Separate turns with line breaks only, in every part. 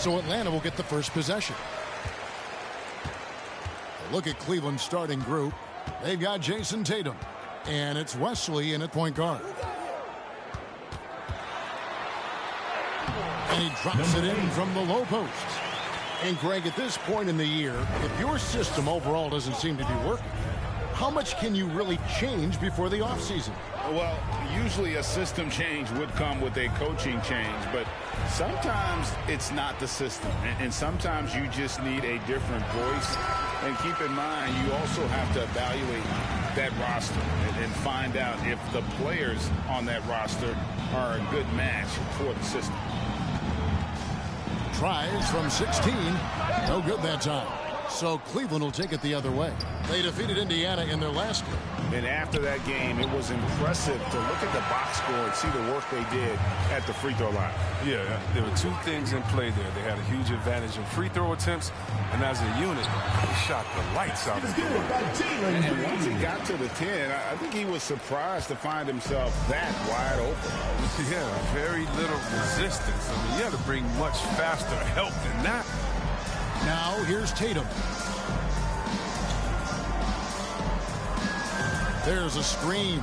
So Atlanta will get the first possession. Look at Cleveland's starting group. They've got Jason Tatum. And it's Wesley in at point guard. And he drops it in from the low post. And Greg, at this point in the year, if your system overall doesn't seem to be working, how much can you really change before the offseason?
Well, usually a system change would come with a coaching change, but sometimes it's not the system. And sometimes you just need a different voice. And keep in mind, you also have to evaluate that roster and find out if the players on that roster are a good match for the system.
Tries from 16. No good that time. So Cleveland will take it the other way. They defeated Indiana in their last game.
And after that game, it was impressive to look at the box score and see the work they did at the free throw line.
Yeah, there were two things in play there. They had a huge advantage in free throw attempts, and as a unit, they shot the lights out of the game.
And once he got to the 10, I think he was surprised to find himself that wide open.
Yeah, very little resistance. I mean, you had to bring much faster help than that.
Now here's Tatum. There's a screen.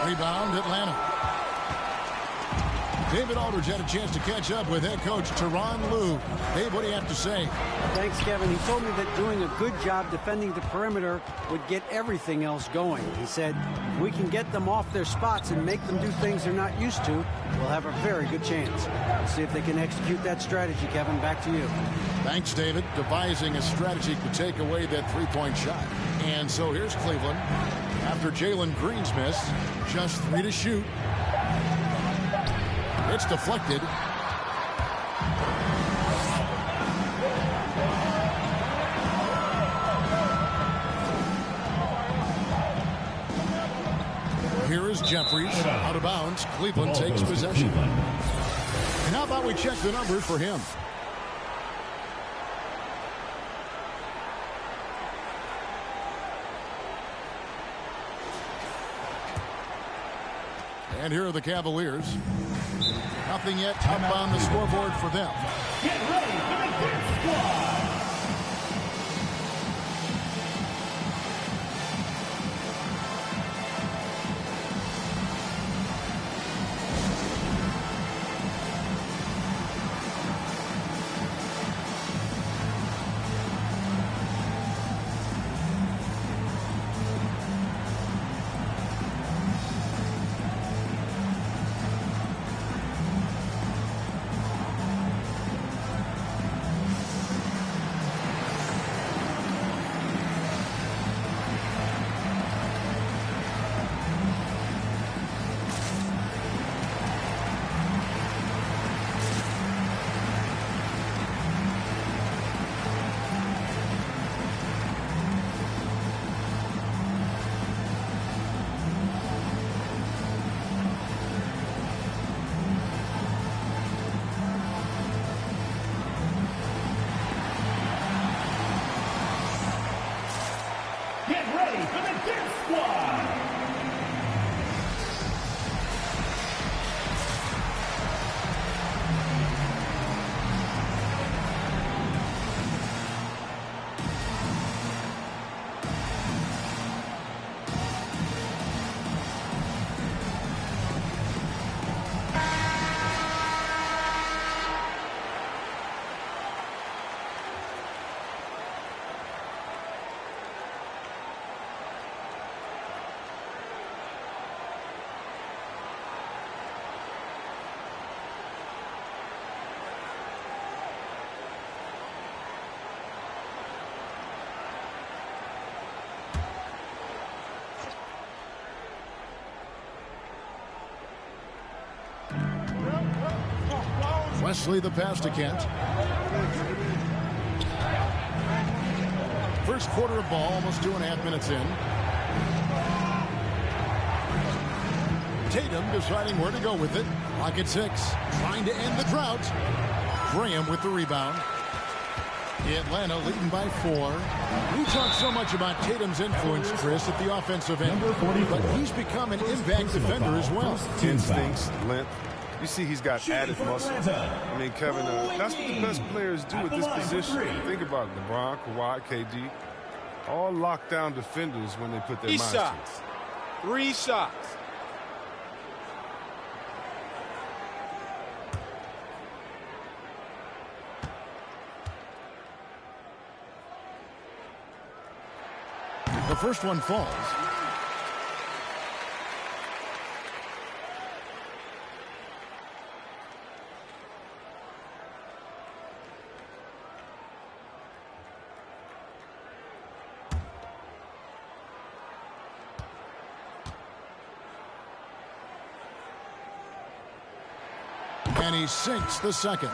Rebound, Atlanta. David Aldridge had a chance to catch up with head coach Tyronn Lue. Dave, what do you have to say?
Thanks, Kevin. He told me that doing a good job defending the perimeter would get everything else going. He said, if we can get them off their spots and make them do things they're not used to, we'll have a very good chance. We'll see if they can execute that strategy, Kevin. Back to you.
Thanks, David. Devising a strategy to take away that three-point shot. And so here's Cleveland. After Jalen Green's miss, just 3 to shoot. It's deflected. Here is Jeffries. Out of bounds. Cleveland takes possession. And how about we check the numbers for him? And here are the Cavaliers. Nothing yet up on the scoreboard for them.
Get ready for the Death Squad. Get ready for the Death Squad.
Wesley the pass to Kent. First quarter of ball, almost 2.5 minutes in. Tatum deciding where to go with it. Clock at 6. Trying to end the drought. Graham with the rebound. Atlanta leading by 4. We talk so much about Tatum's influence, Chris, at the offensive end. But he's become an impact defender as well.
Instincts, length. You see he's got added muscle. I mean, Kevin, that's what the best players do at this position. Think about it. LeBron, Kawhi, KD, all lockdown defenders when they put their minds to it.
3 shots.
The first one falls. And he sinks the second.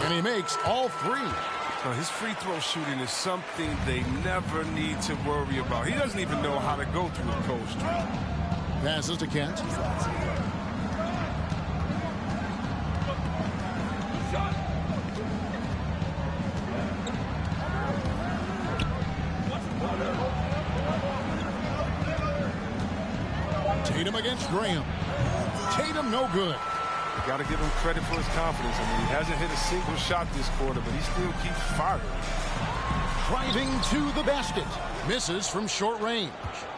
And he makes all 3.
So his free throw shooting is something they never need to worry about. He doesn't even know how to go through a cold streak.
Passes to Kent. Tatum against Graham. Tatum no good.
You got to give him credit for his confidence. I mean, he hasn't hit a single shot this quarter, but he still keeps firing.
Driving to the basket. Misses from short range.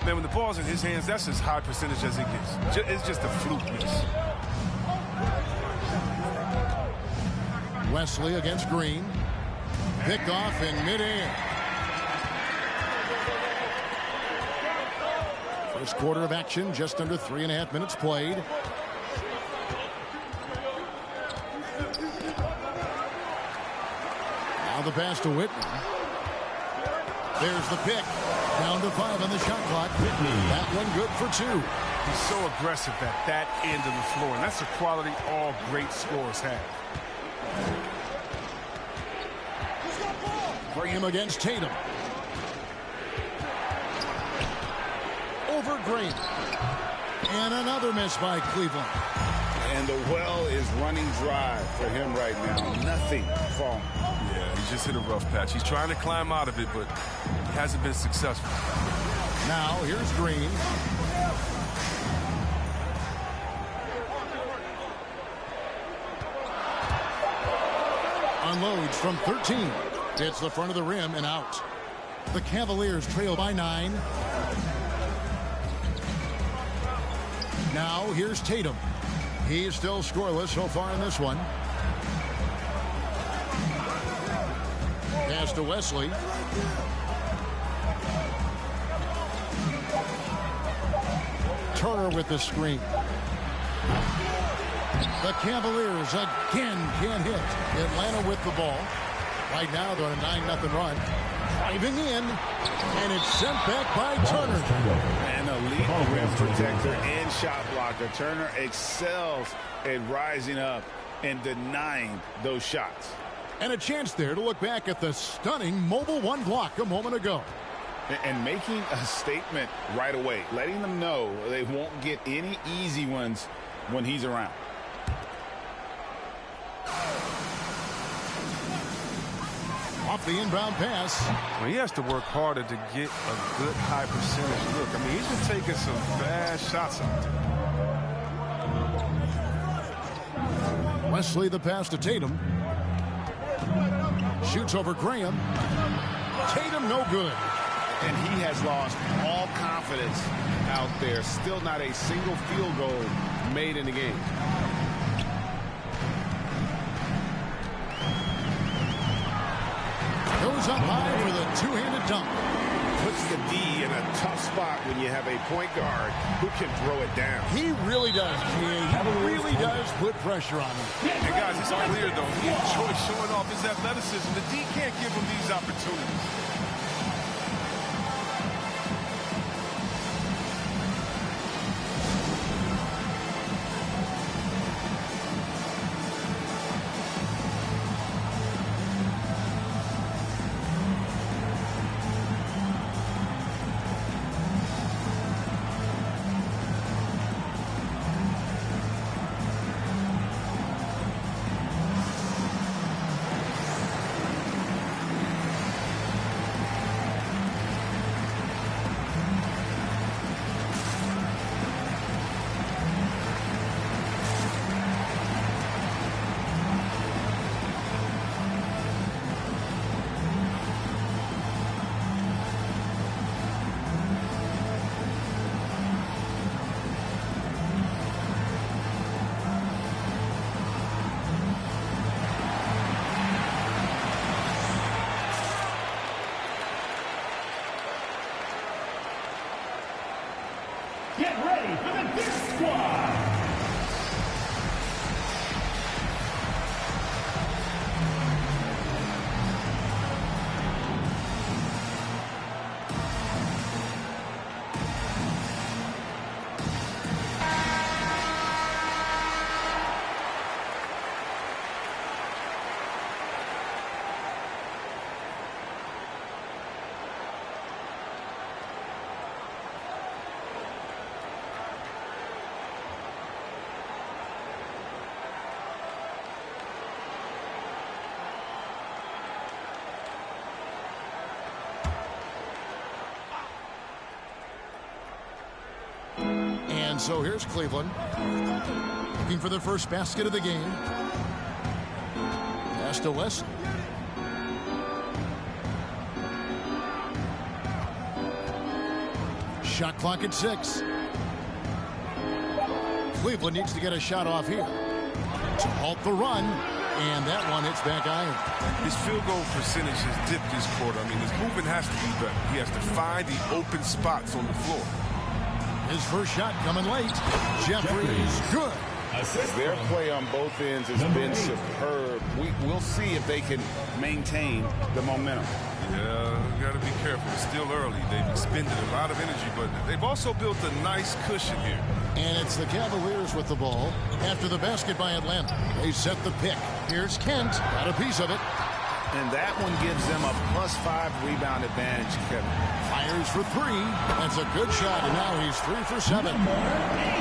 Man, when the ball's in his hands, that's as high percentage as it gets. It's just a fluke miss.
Wesley against Green. Picked off in midair. First quarter of action, just under 3.5 minutes played. Now the pass to Whitney. There's the pick. Down to 5 on the shot clock. Whitney, that one good for 2.
He's so aggressive at that end of the floor, and that's a quality all great scorers have.
Graham against Tatum. Over Graham. And another miss by Cleveland.
And the well is running dry for him right now. Nothing falling.
Yeah, he just hit a rough patch. He's trying to climb out of it, but he hasn't been successful.
Now here's Green. Unloads from 13. Hits the front of the rim and out. The Cavaliers trail by 9. Now here's Tatum. He's still scoreless so far in this one. Pass to Wesley. Turner with the screen. The Cavaliers again can't hit. Atlanta with the ball. Right now they're on a 9-0 run. Driving in. And it's sent back by Turner.
An elite rim protector and shot blocker. Turner excels at rising up and denying those shots.
And a chance there to look back at the stunning mobile 1 block a moment ago.
And making a statement right away. Letting them know they won't get any easy ones when he's around.
Off the inbound pass.
Well, he has to work harder to get a good high percentage look. I mean, he's been taking some bad shots out there.
Wesley the pass to Tatum. Shoots over Graham. Tatum no good.
And he has lost all confidence out there. Still not a single field goal made in the game.
Goes up high for the two-handed dunk.
Puts the D in a tough spot when you have a point guard who can throw it down.
He really does, G.A. He really does put pressure on him.
And guys, it's clear, though, he enjoys showing off his athleticism. The D can't give him these opportunities.
this squad.
And so here's Cleveland, looking for their first basket of the game. Pass to West. Shot clock at 6. Cleveland needs to get a shot off here to halt the run, and that one hits back iron.
His field goal percentage has dipped this quarter. I mean, his movement has to be better. He has to find the open spots on the floor.
His first shot coming late. Jeffries, good.
Their play on both ends has been superb. We'll see if they can maintain the momentum.
Yeah, you got to be careful. It's still early. They've expended a lot of energy, but they've also built a nice cushion here.
And it's the Cavaliers with the ball after the basket by Atlanta. They set the pick. Here's Kent. Got a piece of it.
And that one gives them a +5 rebound advantage, Kevin.
Fires for 3. That's a good shot, and now he's 3 for 7.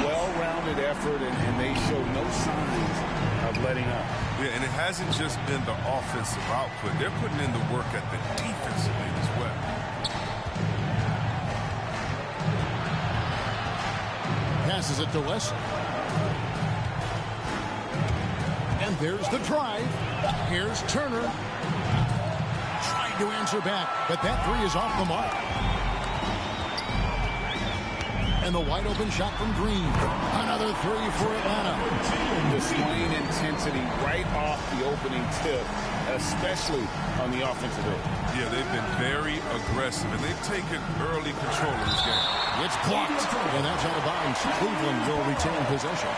Well-rounded effort, and they show no signs of letting up.
Yeah, and it hasn't just been the offensive output. They're putting in the work at the defensive end as well.
Passes it to West. And there's the drive. Here's Turner. Trying to answer back, but that 3 is off the mark. And the wide open shot from Green. Another 3 for Atlanta.
Displaying intensity right off the opening tip, especially on the offensive end.
Yeah, they've been very aggressive, and they've taken early control of this game.
It's blocked, and that's out of bounds. Cleveland will retain possession.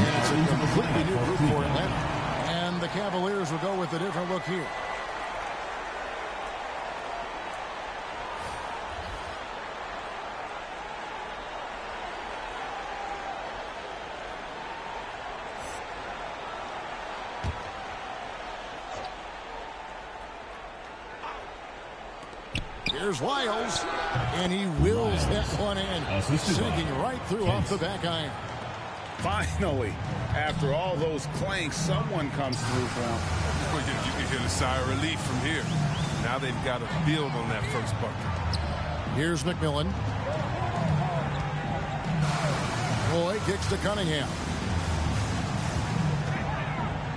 And it's a completely new group for Atlanta. And the Cavaliers will go with a different look here. Here's Wiles, and he wills that one in, sinking right through off the back iron.
Finally, after all those clanks, someone comes through for him.
Well, you can hear the sigh of relief from here. Now they've got to build on that first bucket.
Here's McMillan. Boy kicks to Cunningham.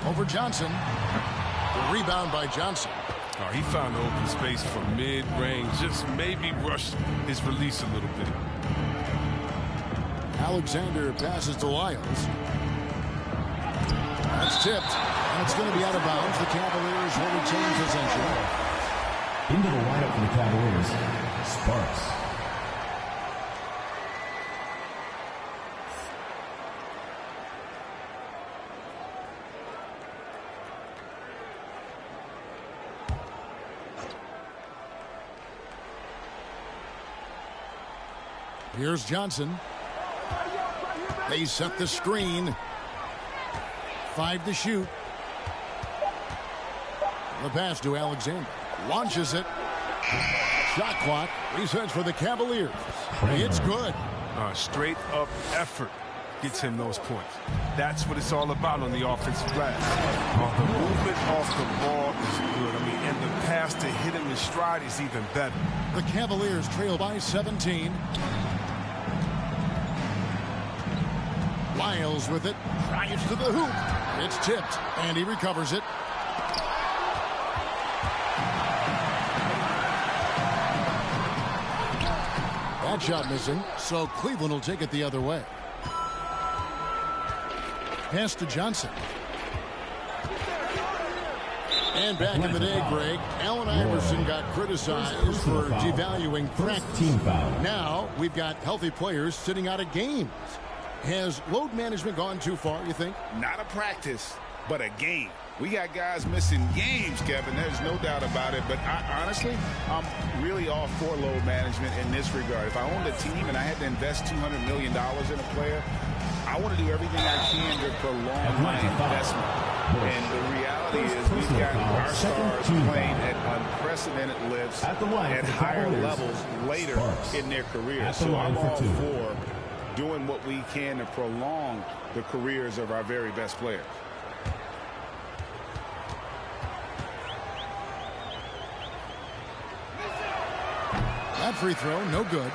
Over Johnson. Rebound by Johnson.
Oh, he found the open space for mid-range. Just maybe rushed his release a little bit.
Alexander passes to Wiles. That's tipped, and it's going to be out of bounds. The Cavaliers will retain possession.
Into the lineup for the Cavaliers, Sparks.
Here's Johnson. They set the screen. 5 to shoot. The pass to Alexander. Launches it. Shot clock resets for the Cavaliers. It's good.
Straight up effort gets him those points. That's what it's all about on the offensive glass. The movement off the ball is good. I mean, and the pass to hit him in stride is even better.
The Cavaliers trail by 17. Wiles with it, drives to the hoop. It's tipped, and he recovers it. That shot missing, so Cleveland will take it the other way. Pass to Johnson. And back in the day, Greg, Allen Iverson got criticized for devaluing practice. Now we've got healthy players sitting out of games. Has load management gone too far, you think?
Not a practice, but a game. We got guys missing games, Kevin. There's no doubt about it. But honestly, I'm really all for load management in this regard. If I owned a team and I had to invest $200 million in a player, I want to do everything I can to prolong my investment. And the reality is we've got our stars playing at unprecedented lifts at higher levels later in their career. So I'm all for doing what we can to prolong the careers of our very best players.
That free throw, no good.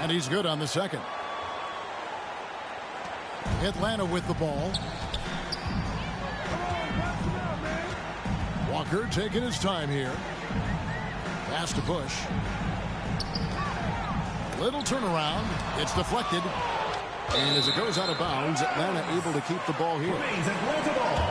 And he's good on the second. Atlanta with the ball. Walker taking his time here. Pass to Bush. Little turnaround. It's deflected. And as it goes out of bounds, Atlanta able to keep the ball here.
Atlanta ball.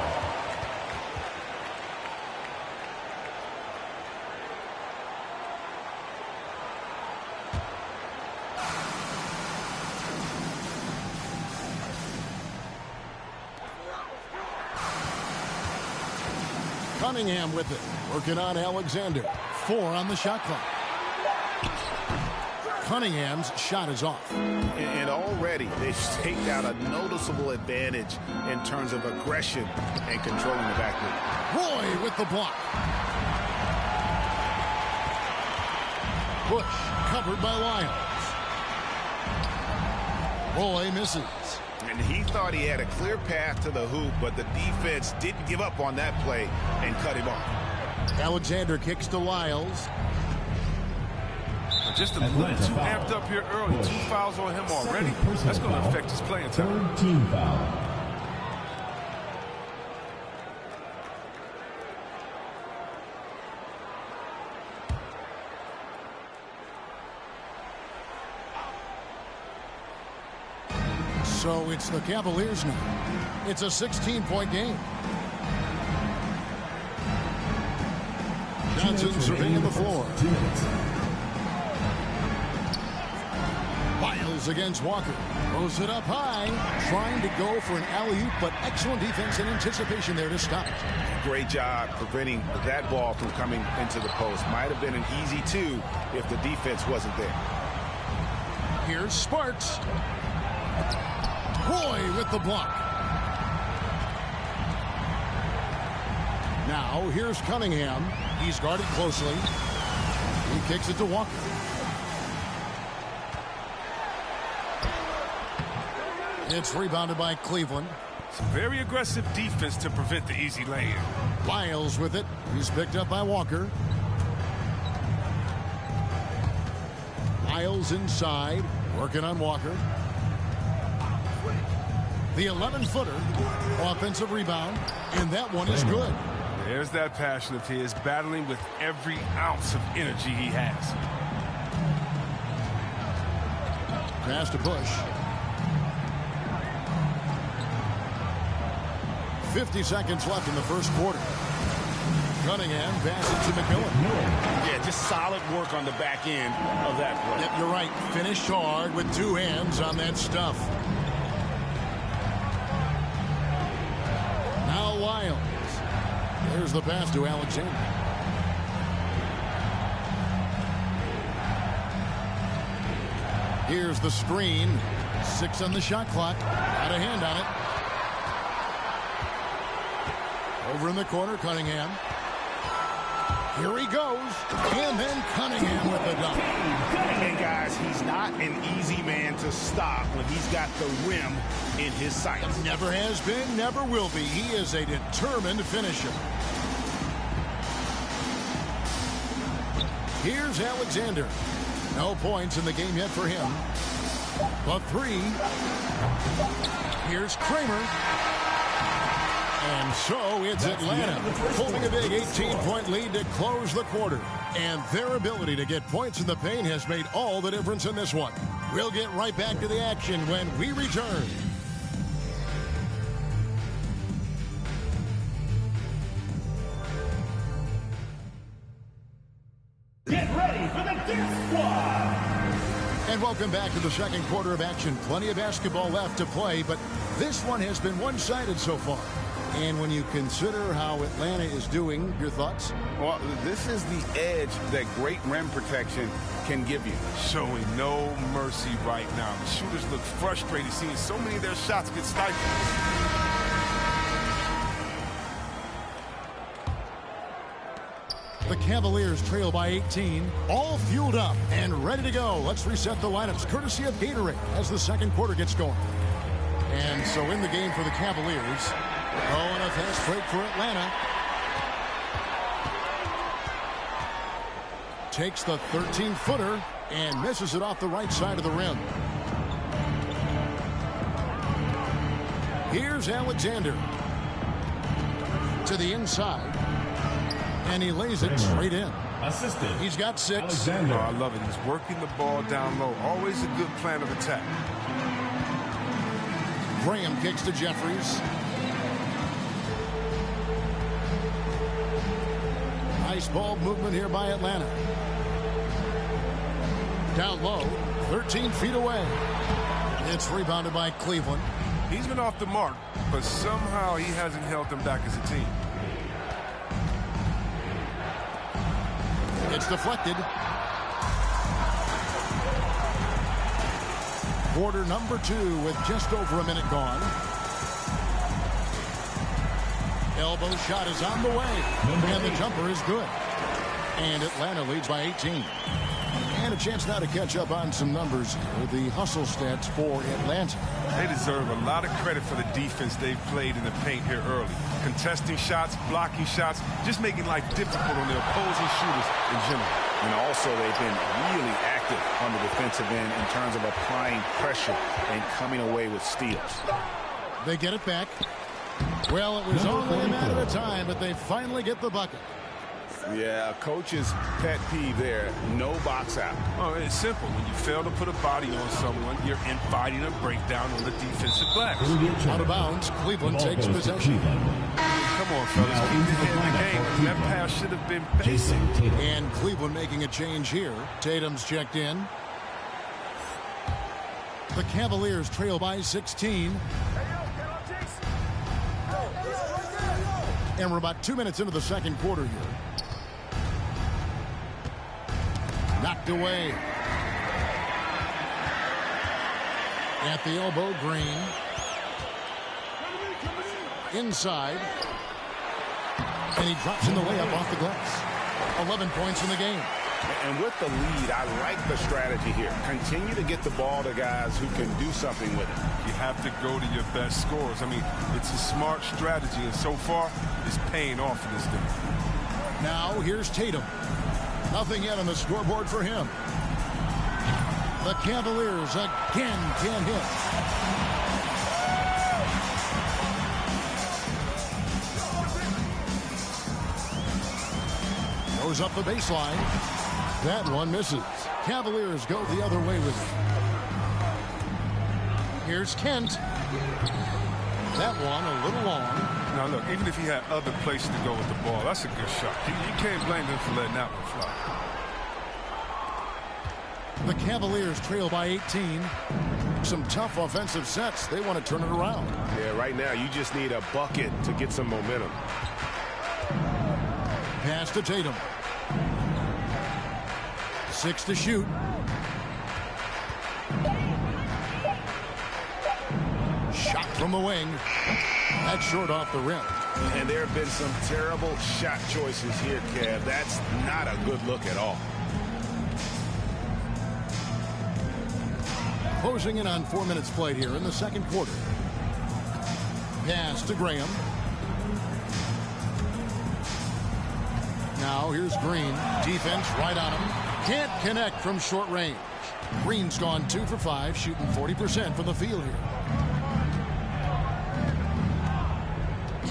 Cunningham with it. Working on Alexander. 4 on the shot clock. Cunningham's shot is off.
And already they've staked out a noticeable advantage in terms of aggression and controlling the backcourt.
Roy with the block. Bush covered by Lyles. Roy misses.
And he thought he had a clear path to the hoop, but the defense didn't give up on that play and cut him off.
Alexander kicks to Lyles.
Just a little too amped up here early. 2 fouls on him already. That's going to affect his playing time.
3rd team foul.
So it's the Cavaliers now. It's a 16-point game. Johnson surveying the floor. Lyles against Walker. Throws it up high. Trying to go for an alley-oop, but excellent defense and anticipation there to stop it.
Great job preventing that ball from coming into the post. Might have been an easy 2 if the defense wasn't there.
Here's Sparks. Roy with the block. Now here's Cunningham. He's guarded closely. He kicks it to Walker. It's rebounded by Cleveland.
Some very aggressive defense to prevent the easy lay-in.
Lyles with it. He's picked up by Walker. Lyles inside. Working on Walker. The 11-footer. Offensive rebound. And that one is good.
There's that passion of his, battling with every ounce of energy he has.
Pass to Bush. 50 seconds left in the first quarter. Cunningham passes to McMillan.
Yeah, just solid work on the back end of that play.
Yep, you're right. Finished hard with 2 hands on that stuff. Now Lyles. There's the pass to Alexander. Here's the screen. 6 on the shot clock. Got a hand on it. Over in the corner, Cunningham. Here he goes. And then Cunningham with the dunk.
And guys, he's not an easy man to stop when he's got the rim in his sights.
Never has been, never will be. He is a determined finisher. Here's Alexander. No points in the game yet for him. But 3. Here's Kramer. And so it's Atlanta holding a big 18-point lead to close the quarter. And their ability to get points in the paint has made all the difference in this one. We'll get right back to the action when we return.
Get ready for the Dirt Squad.
And welcome back to the second quarter of action. Plenty of basketball left to play, but this one has been one-sided so far. And when you consider how Atlanta is doing, your thoughts?
Well, this is the edge that great rim protection can give you.
Showing no mercy right now. The shooters look frustrated seeing so many of their shots get stifled.
The Cavaliers trail by 18, all fueled up and ready to go. Let's reset the lineups, courtesy of Gatorade, as the second quarter gets going. And so in the game for the Cavaliers, and a fast break for Atlanta. Takes the 13-footer and misses it off the right side of the rim. Here's Alexander to the inside. And he lays it straight in.
Assistant.
He's got 6.
Alexander.
Oh, I love it. He's working the ball down low. Always a good plan of attack.
Graham kicks to Jeffries. Nice ball movement here by Atlanta. Down low, 13 feet away. It's rebounded by Cleveland.
He's been off the mark, but somehow he hasn't held them back as a team.
It's deflected. Quarter number 2 with just over a minute gone. Elbow shot is on the way. And the jumper is good. And Atlanta leads by 18. And a chance now to catch up on some numbers with the hustle stats for Atlanta.
They deserve a lot of credit for the defense they've played in the paint here early. Contesting shots, blocking shots, just making life difficult on the opposing shooters in general.
And also they've been really active on the defensive end in terms of applying pressure and coming away with steals.
They get it back. Well, it was only a matter of time, but they finally get the bucket.
Yeah, coach's pet peeve there, no box out.
Oh, it's simple. When you fail to put a body on someone, you're inviting a breakdown on the defensive glass.
Out of bounds, Cleveland takes possession.
Come on, fellas. Keep your head in the game. That pass should have been basic.
And Cleveland making a change here. Tatum's checked in. The Cavaliers trail by 16. And we're about 2 minutes into the second quarter here. Knocked away. At the elbow, Green. Inside. And he drops in the layup off the glass. 11 points in the game.
And with the lead, I like the strategy here. Continue to get the ball to guys who can do something with it.
You have to go to your best scorers. I mean, it's a smart strategy, and so far, it's paying off in this game.
Now, here's Tatum. Nothing yet on the scoreboard for him. The Cavaliers again can't hit. Goes up the baseline. That one misses. Cavaliers go the other way with it. Here's Kent. That one a little long.
Now, look, even if he had other places to go with the ball, that's a good shot. You can't blame him for letting that one fly.
The Cavaliers trail by 18. Some tough offensive sets. They want to turn it around.
Yeah, right now you just need a bucket to get some momentum.
Pass to Tatum. 6 to shoot. Shot from the wing. That's short off the rim.
And there have been some terrible shot choices here, Kev. That's not a good look at all.
Closing in on 4 minutes played here in the second quarter. Pass to Graham. Now here's Green. Defense right on him. Can't connect from short range. Green's gone 2 for 5, shooting 40% from the field here.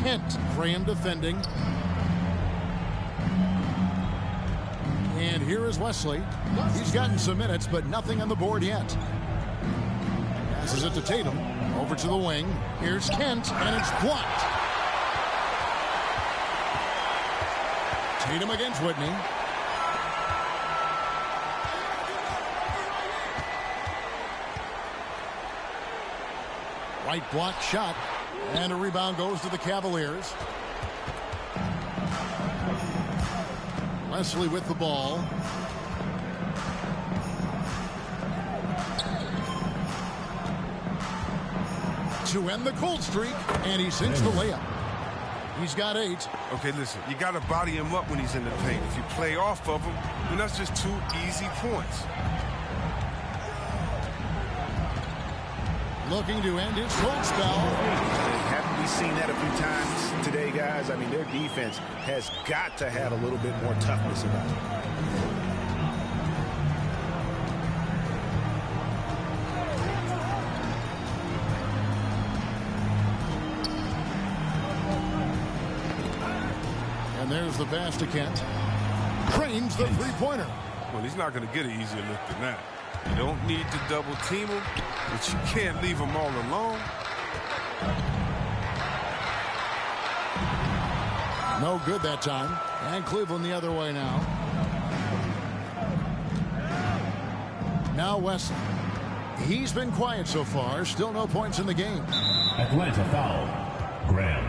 Kent. Graham defending. And here is Wesley. He's gotten some minutes, but nothing on the board yet. Passes it to Tatum. Over to the wing. Here's Kent, and it's blocked. Tatum against Whitney. Right block shot. And a rebound goes to the Cavaliers. Wesley with the ball. To end the cold streak, and he sinks the layup. He's got 8.
Okay, listen, you got to body him up when he's in the paint. If you play off of him, then that's just 2 easy points.
Looking to end his cold spell.
Haven't we seen that a few times today, guys? I mean, their defense has got to have a little bit more toughness about it.
And there's the pass to Kent. Drains the three-pointer.
Well, he's not going to get an easier look than that. You don't need to double team him, but you can't leave him all alone.
No good that time. And Cleveland the other way now. Now Wesley. He's been quiet so far. Still no points in the game.
Atlanta foul. Graham.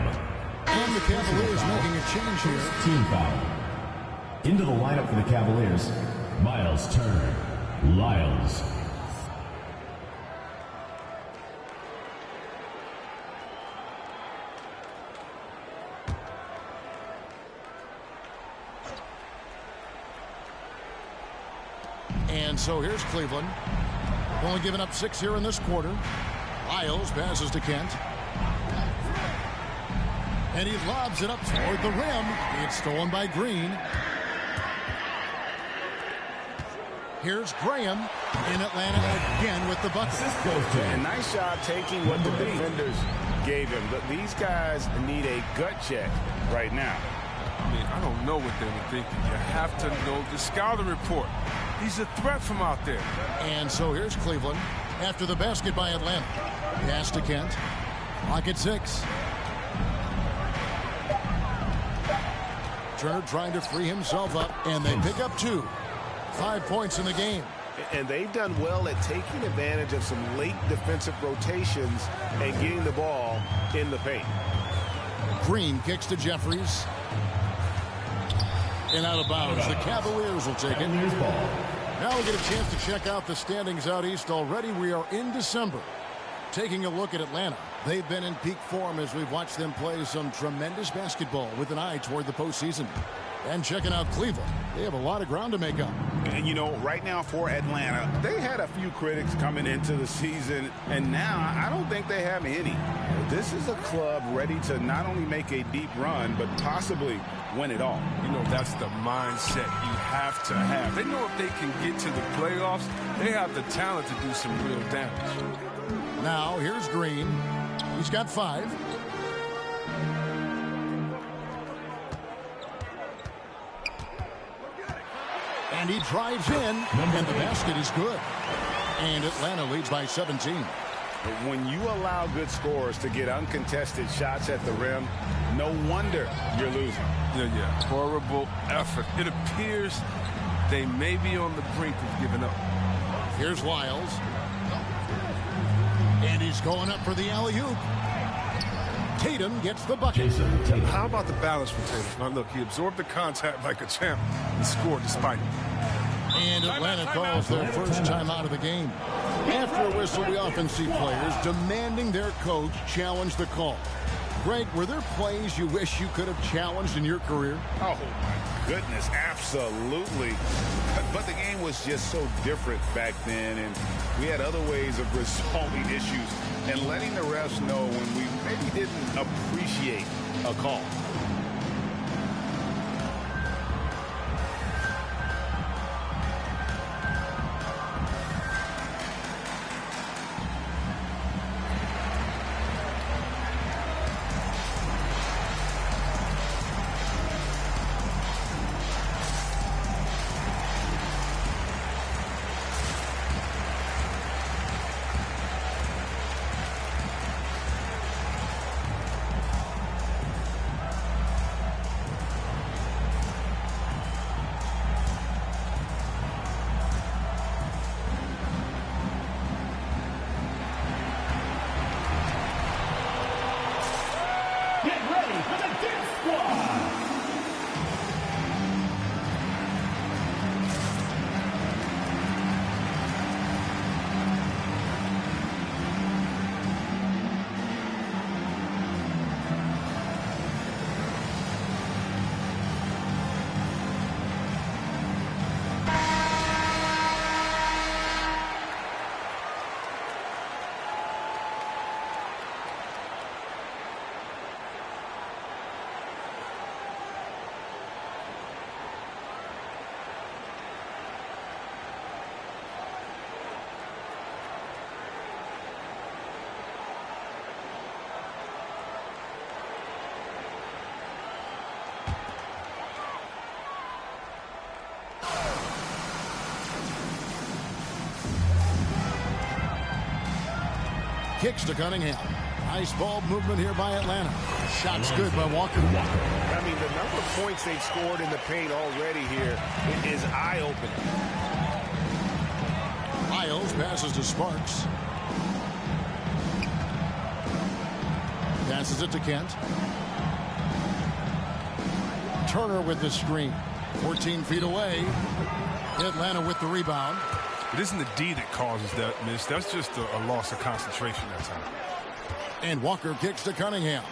And the Cavaliers making a change here.
Team foul. Into the lineup for the Cavaliers, Miles Turner. Lyles.
And so here's Cleveland. Only giving up 6 here in this quarter. Lyles passes to Kent. And he lobs it up toward the rim. It's stolen by Green. Here's Graham in Atlanta again with the bucket.
And nice job taking what the defenders gave him. But these guys need a gut check right now.
I mean, I don't know what they were thinking. You have to know the scouting report. He's a threat from out there.
And so here's Cleveland after the basket by Atlanta. Pass to Kent. Clock at 6. Turner trying to free himself up, and they pick up 2. 5 points in the game.
And they've done well at taking advantage of some late defensive rotations and getting the ball in the paint.
Green kicks to Jeffries. And out of bounds. The Cavaliers will take it. Now we get a chance to check out the standings out east already. We are in December. Taking a look at Atlanta. They've been in peak form as we've watched them play some tremendous basketball with an eye toward the postseason. And checking out Cleveland, they have a lot of ground to make up.
And, you know, right now for Atlanta, they had a few critics coming into the season, and now I don't think they have any. This is a club ready to not only make a deep run, but possibly win it all.
You know, that's the mindset you have to have. They know if they can get to the playoffs, they have the talent to do some real damage.
Now, here's Green. He's got 5. And he drives in, and the basket is good. And Atlanta leads by 17.
When you allow good scorers to get uncontested shots at the rim, no wonder you're losing.
Yeah. Horrible effort. It appears they may be on the brink of giving up.
Here's Lyles. And he's going up for the alley-oop. Tatum gets the bucket.
How about the balance for Tatum? Now, look, he absorbed the contact like a champ and scored despite it.
And Atlanta calls their first time out of the game. After a whistle, we often see players demanding their coach challenge the call. Greg, were there plays you wish you could have challenged in your career?
Oh, my goodness, absolutely. But the game was just so different back then, and we had other ways of resolving issues and letting the refs know when we maybe didn't appreciate a call.
for the Death Squad.
Kicks to Cunningham. Nice ball movement here by Atlanta. Shot's good by Walker.
I mean, the number of points they've scored in the paint already here is eye-opening.
Miles passes to Sparks. Passes it to Kent. Turner with the screen. 14 feet away. Atlanta with the rebound.
It isn't the D that causes that miss. That's just a loss of concentration that time.
And Walker kicks to Cunningham.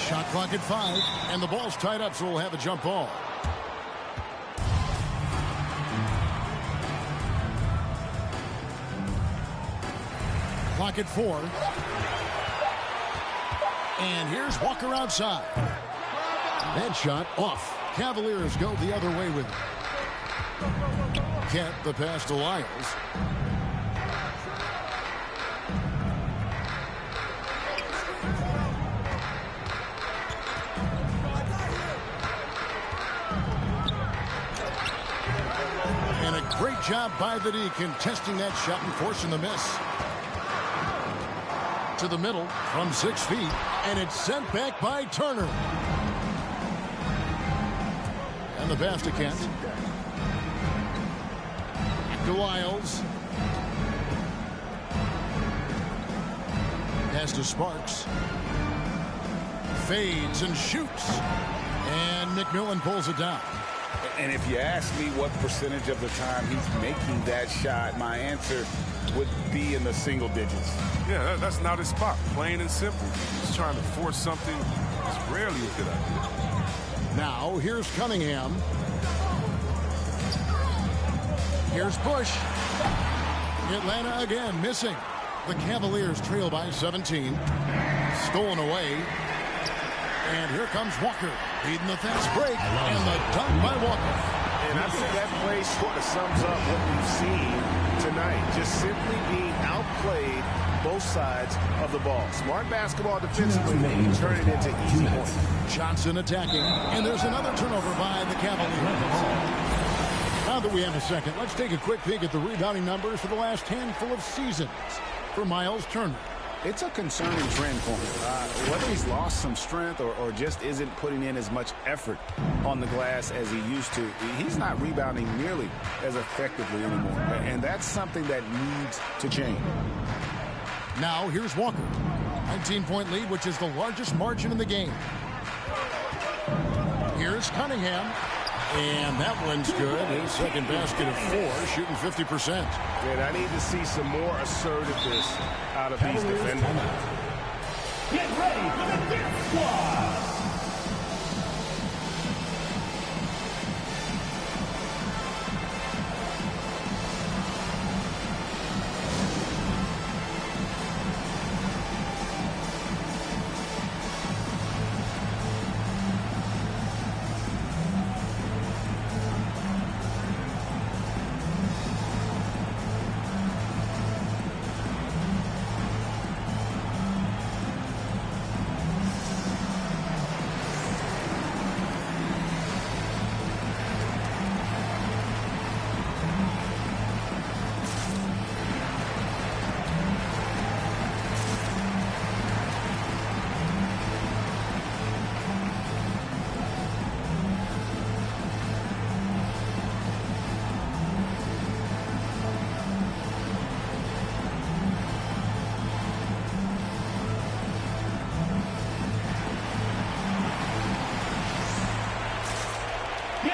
Shot clock at 5, and the ball's tied up, so we'll have a jump ball. Clock at 4. And here's Walker outside. That shot off. Cavaliers go the other way with it. Kent, the pass to Lyles. And a great job by the D contesting that shot and forcing the miss. To the middle from 6 feet, and it's sent back by Turner. And the pass to Kent. To Lyles. Pass to Sparks. Fades and shoots. And McMillan pulls it down.
And if you ask me what percentage of the time he's making that shot, my answer would be in the single digits.
Yeah, that's not his spot. Plain and simple. He's trying to force something. It's rarely a good idea.
Now, here's Cunningham. Here's Bush. Atlanta again missing. The Cavaliers trail by 17. Stolen away. And here comes Walker. Leading the fast break. And the dunk by Walker.
And I think that play sort of sums up what we've seen tonight. Just simply being outplayed both sides of the ball. Smart basketball defensively, turn it into easy points.
Johnson attacking. And there's another turnover by the Cavaliers. Now that we have a second, let's take a quick peek at the rebounding numbers for the last handful of seasons for Miles Turner.
It's a concerning trend for him. Whether he's lost some strength or just isn't putting in as much effort on the glass as he used to, he's not rebounding nearly as effectively anymore. And that's something that needs to change.
Now here's Walker. 19-point lead, which is the largest margin in the game. Here's Cunningham. And that one's good. His second basket of 4, shooting 50%.
And I need to see some more assertiveness out of these defenders.
Get ready for the Death Squad.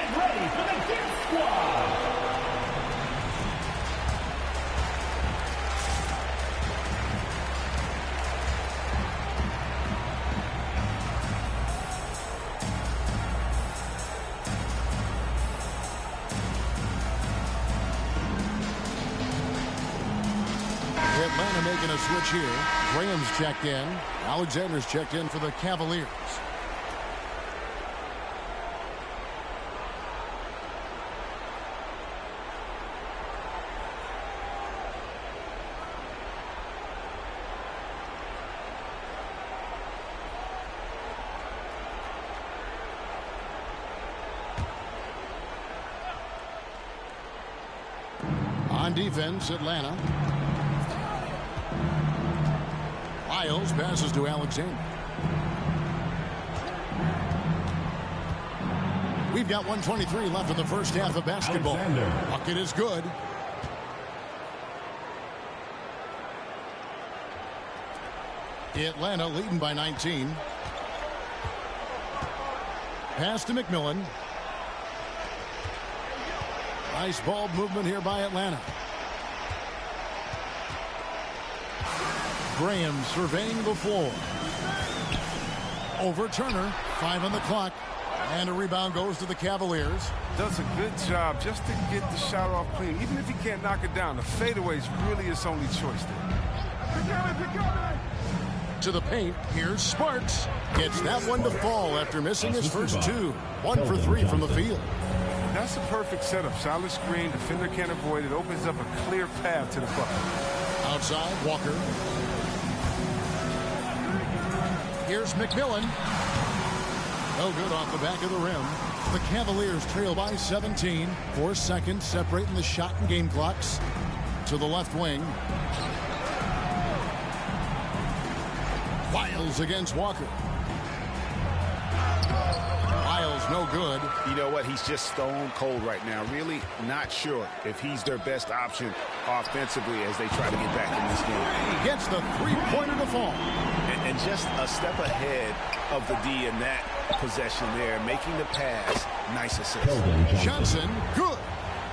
Get ready for the Dip Squad.
Atlanta making a switch here. Graham's checked in. Alexander's checked in for the Cavaliers. On defense, Atlanta. Miles passes to Alexander. We've got 1:23 left in the first half of basketball.
Alexander.
Bucket is good. Atlanta leading by 19. Pass to McMillan. Nice ball movement here by Atlanta. Graham surveying the floor. Over Turner. 5 on the clock. And a rebound goes to the Cavaliers.
Does a good job just to get the shot off clean. Even if he can't knock it down, the fadeaway is really his only choice there.
To the paint. Here's Sparks. Gets that one to fall after missing his first two. 1 for 3 from the field.
That's a perfect setup. Solid screen. Defender can't avoid it. Opens up a clear path to the bucket.
Outside, Walker. Here's McMillan. No good off the back of the rim. The Cavaliers trail by 17. 4 seconds separating the shot and game clocks. To the left wing. Wiles against Walker. Wiles no good.
You know what? He's just stone cold right now. Really not sure if he's their best option offensively as they try to get back in this game.
He gets the three-pointer to fall.
And just a step ahead of the D in that possession there, making the pass. Nice assist.
Johnson, good.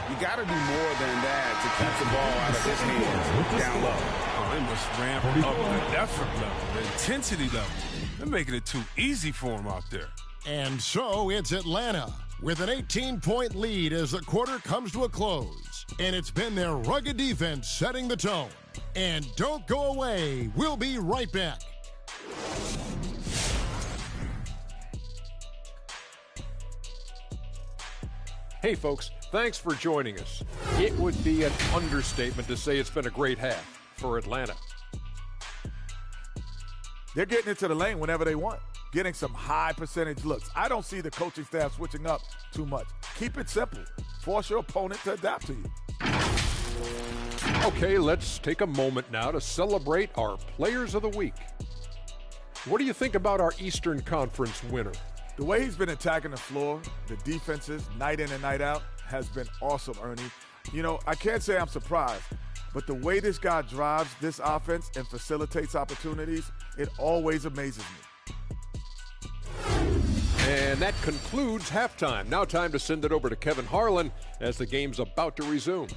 You got to do more than that to keep the ball out of his hands down low.
Oh, they must ramp up the effort level, the intensity level. They're making it too easy for him out there.
And so it's Atlanta with an 18-point lead as the quarter comes to a close. And it's been their rugged defense setting the tone. And don't go away. We'll be right back.
Hey folks, thanks for joining us. It would be an understatement to say it's been a great half for Atlanta.
They're getting into the lane whenever they want, getting some high percentage looks. I don't see the coaching staff switching up too much. Keep it simple. Force your opponent to adapt to you.
Okay, let's take a moment now to celebrate our Players of the Week. What do you think about our Eastern Conference winner?
The way he's been attacking the floor, the defenses, night in and night out, has been awesome, Ernie. You know, I can't say I'm surprised, but the way this guy drives this offense and facilitates opportunities, it always amazes me.
And that concludes halftime. Now time to send it over to Kevin Harlan as the game's about to resume.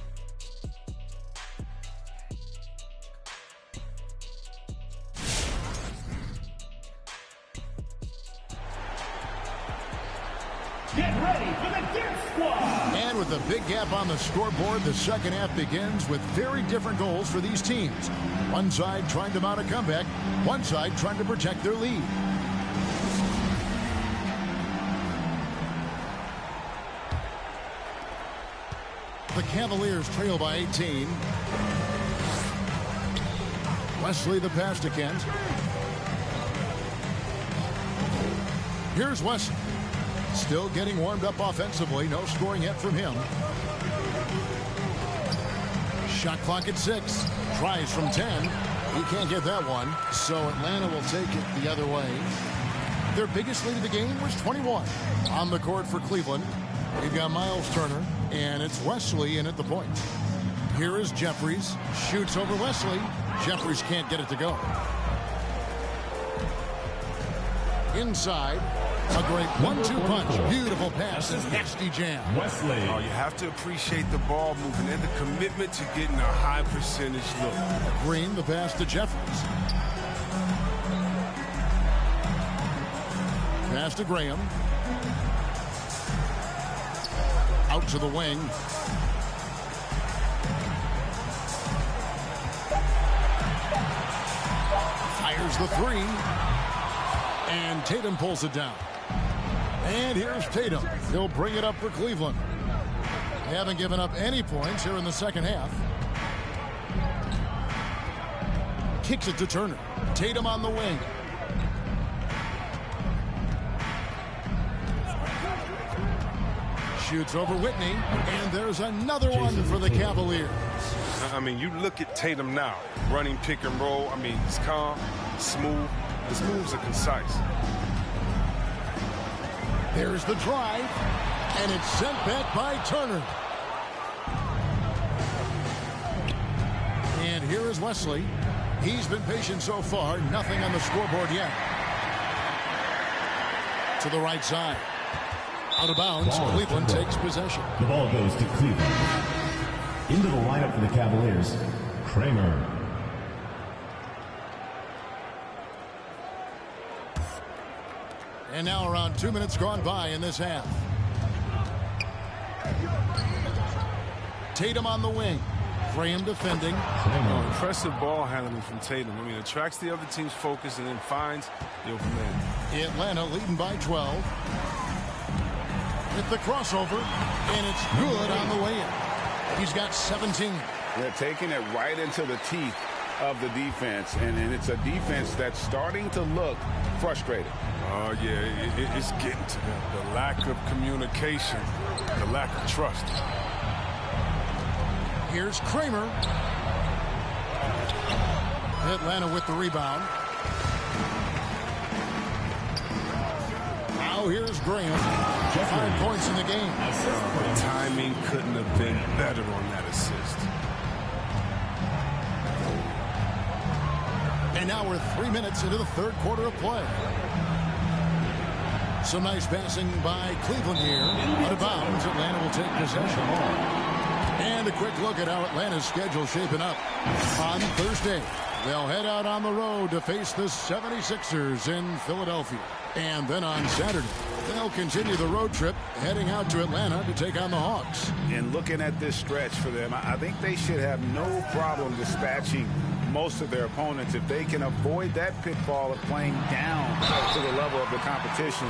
Get ready for the Dip Squad.
And with a big gap on the scoreboard, the second half begins with very different goals for these teams. One side trying to mount a comeback, one side trying to protect their lead. The Cavaliers trail by 18. Wesley the pass to Kent. Here's Wesley. Still getting warmed up offensively. No scoring yet from him. Shot clock at 6. Tries from 10. He can't get that one. So Atlanta will take it the other way. Their biggest lead of the game was 21. On the court for Cleveland, we've got Miles Turner, and it's Wesley in at the point. Here is Jeffries. Shoots over Wesley. Jeffries can't get it to go. Inside. A great 1-2 punch. Beautiful pass and nasty jam.
Wesley.
Oh, you have to appreciate the ball moving and the commitment to getting a high percentage look.
Green, the pass to Jeffries. Pass to Graham. Out to the wing. Fires the three. And Tatum pulls it down. And here's Tatum. He'll bring it up for Cleveland. They haven't given up any points here in the second half. Kicks it to Turner. Tatum on the wing. Shoots over Whitney. And there's another one for the Cavaliers.
I mean, you look at Tatum now, running pick and roll. I mean, he's calm, smooth. His moves are concise.
There's the drive, and it's sent back by Turner. And here is Wesley. He's been patient so far. Nothing on the scoreboard yet. To the right side. Out of bounds. Cleveland takes possession.
The ball goes to Cleveland. Into the lineup for the Cavaliers, Kramer.
And now around 2 minutes gone by in this half. Tatum on the wing. Graham defending.
Oh, impressive ball handling from Tatum. I mean, attracts the other team's focus and then finds the open man.
Atlanta leading by 12. With the crossover, and it's good on the way in. He's got 17.
They're taking it right into the teeth of the defense, and it's a defense that's starting to look frustrated.
Oh, yeah, it's getting to them. The lack of communication, the lack of trust.
Here's Kramer. Atlanta with the rebound. Now here's Graham. 5 points in the game.
The timing couldn't have been better on that assist.
And now we're 3 minutes into the third quarter of play. Some nice passing by Cleveland here. Out of bounds, Atlanta will take possession. And a quick look at how Atlanta's schedule shaping up. On Thursday, they'll head out on the road to face the 76ers in Philadelphia. And then on Saturday, they'll continue the road trip heading out to Atlanta to take on the Hawks.
And looking at this stretch for them, I think they should have no problem dispatching most of their opponents if they can avoid that pitfall of playing down to the level of the competition.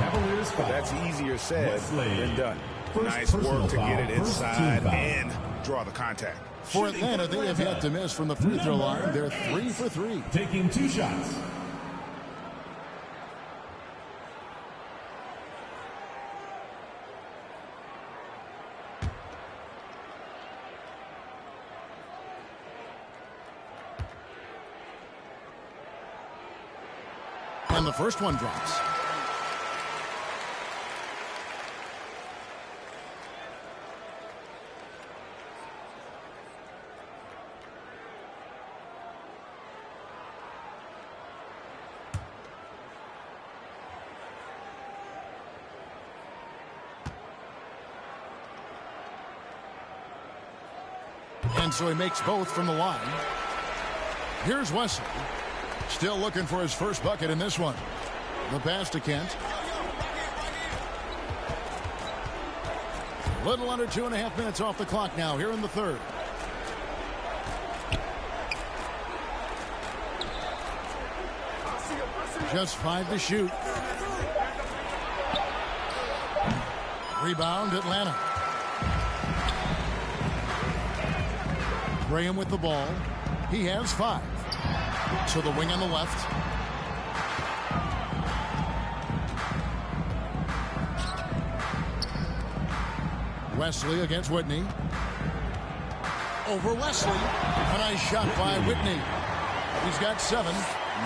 But that's easier said than done. Nice work to get it inside and draw the contact.
For Atlanta, they have yet to miss from the free throw line. They're 3 for 3.
Taking 2 shots.
And the first one drops. And so he makes both from the line. Here's Wesley. Still looking for his first bucket in this one. The pass to Kent. A little under 2.5 minutes off the clock now here in the third. Just 5 to shoot. Rebound, Atlanta. Graham with the ball. He has 5. To the wing on the left. Wesley against Whitney. Over Wesley. A nice shot by Whitney. He's got 7.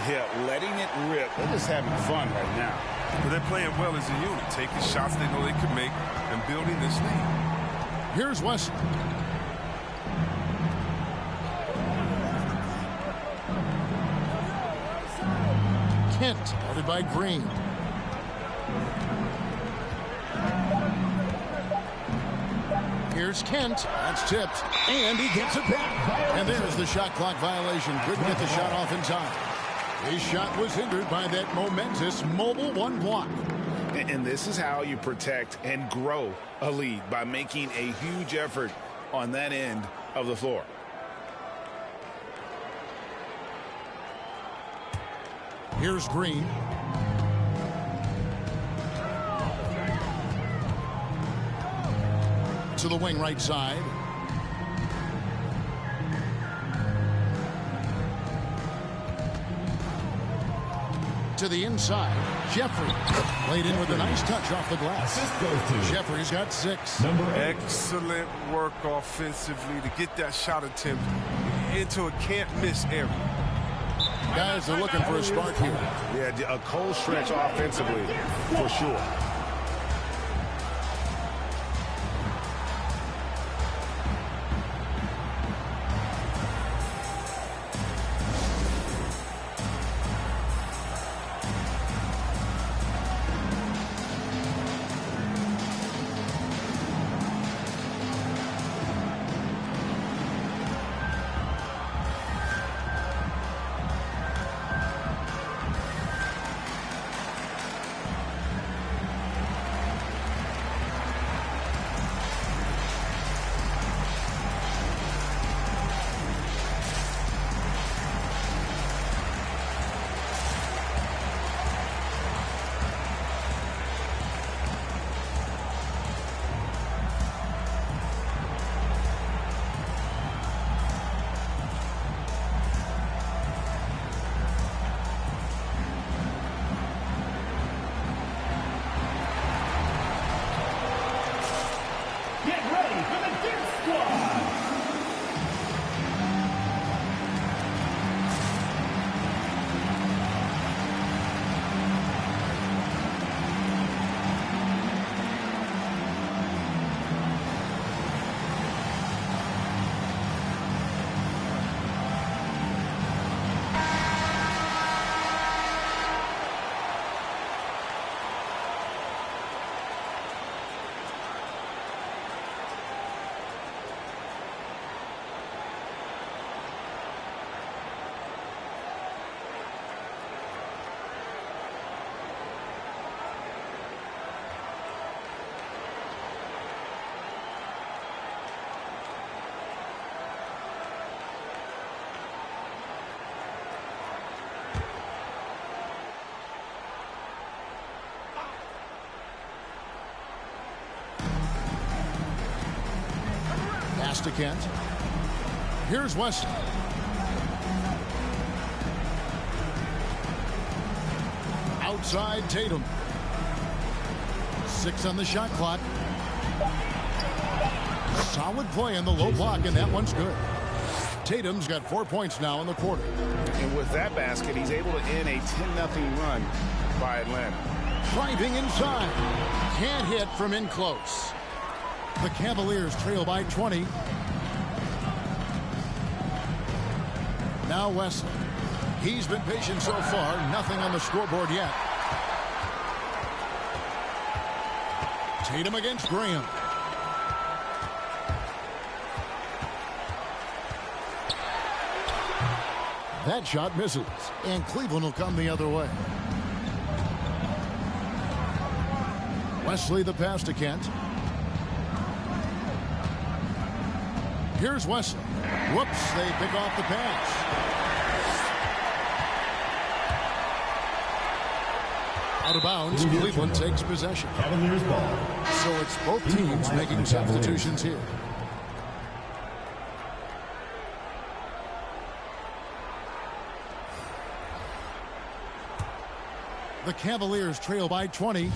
Yeah, letting it rip. They're just having fun right now.
But they're playing well as a unit, taking shots they know they can make and building this lead.
Here's Wesley. Kent, guarded by Green. Here's Kent. That's tipped. And he gets it back. And there's the shot clock violation. Couldn't get the shot off in time. His shot was hindered by that momentous mobile one block.
And this is how you protect and grow a lead, by making a huge effort on that end of the floor.
Here's Green. To the wing right side. To the inside. Jeffrey laid in with a nice touch off the glass. Jeffrey's got 6.
Excellent work offensively to get that shot attempt into a can't-miss area.
Guys are looking for a spark here.
Yeah, a cold stretch offensively, for sure.
Pass to Kent. Here's Weston. Outside Tatum. 6 on the shot clock. Solid play in the low block, and that one's good. Tatum's got 4 points now in the quarter.
And with that basket, he's able to end a 10-0 run by Atlanta.
Driving inside. Can't hit from in close. The Cavaliers trail by 20. Now Wesley. He's been patient so far. Nothing on the scoreboard yet. Tatum against Graham. That shot misses, and Cleveland will come the other way. Wesley the pass to Kent. Here's Wesley. Whoops, they pick off the pass. Out of bounds, Cleveland takes possession.
Cavaliers ball.
So it's both teams making substitutions here. The Cavaliers trail by 20.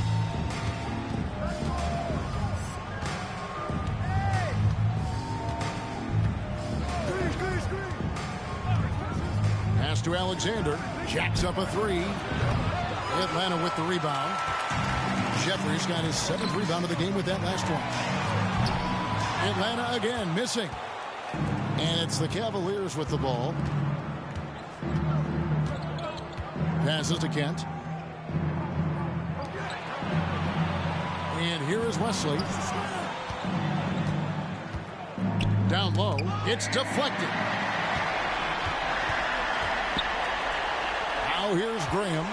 Pass to Alexander. Jacks up a 3. Atlanta with the rebound. Jeffrey's got his 7th rebound of the game with that last one. Atlanta again missing. And it's the Cavaliers with the ball. Passes to Kent. And here is Wesley. Down low. It's deflected. Now here's Graham.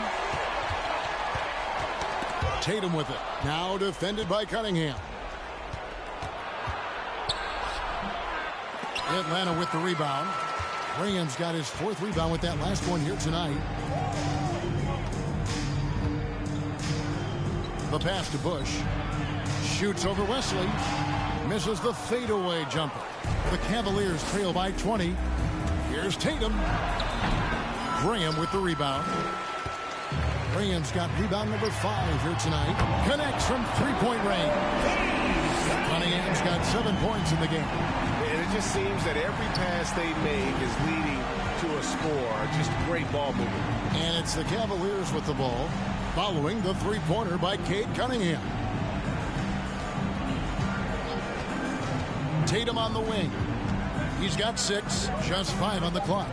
Tatum with it. Now defended by Cunningham. Atlanta with the rebound. Graham's got his 4th rebound with that last one here tonight. The pass to Bush. Shoots over Wesley. Misses the fadeaway jumper. The Cavaliers trail by 20. Here's Tatum. Graham with the rebound. Graham's got rebound number 5 here tonight. Connects from three-point range. Cunningham's got 7 points in the game.
And it just seems that every pass they make is leading to a score. Just great ball movement.
And it's the Cavaliers with the ball, following the three-pointer by Cade Cunningham. Tatum on the wing. He's got 6, just 5 on the clock.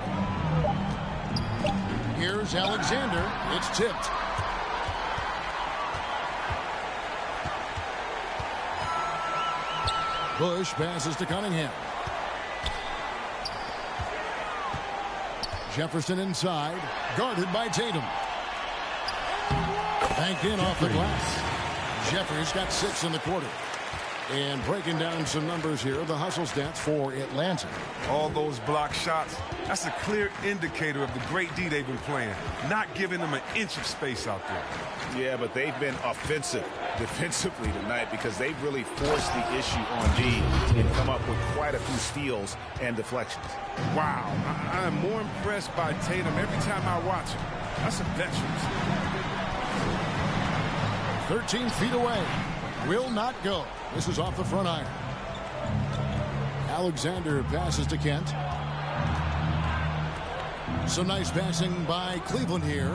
Here's Alexander. It's tipped. Bush passes to Cunningham. Jefferson inside, guarded by Tatum. Banked in off the glass. Jeffers got 6 in the quarter. And breaking down some numbers here, the hustle stats for Atlanta.
All those block shots, that's a clear indicator of the great D they've been playing, not giving them an inch of space out there.
Yeah, but they've been offensive defensively tonight because they've really forced the issue on D and come up with quite a few steals and deflections.
Wow, I am more impressed by Tatum every time I watch him. That's a veteran.
13 feet away. Will not go. This is off the front iron. Alexander passes to Kent. Some nice passing by Cleveland here.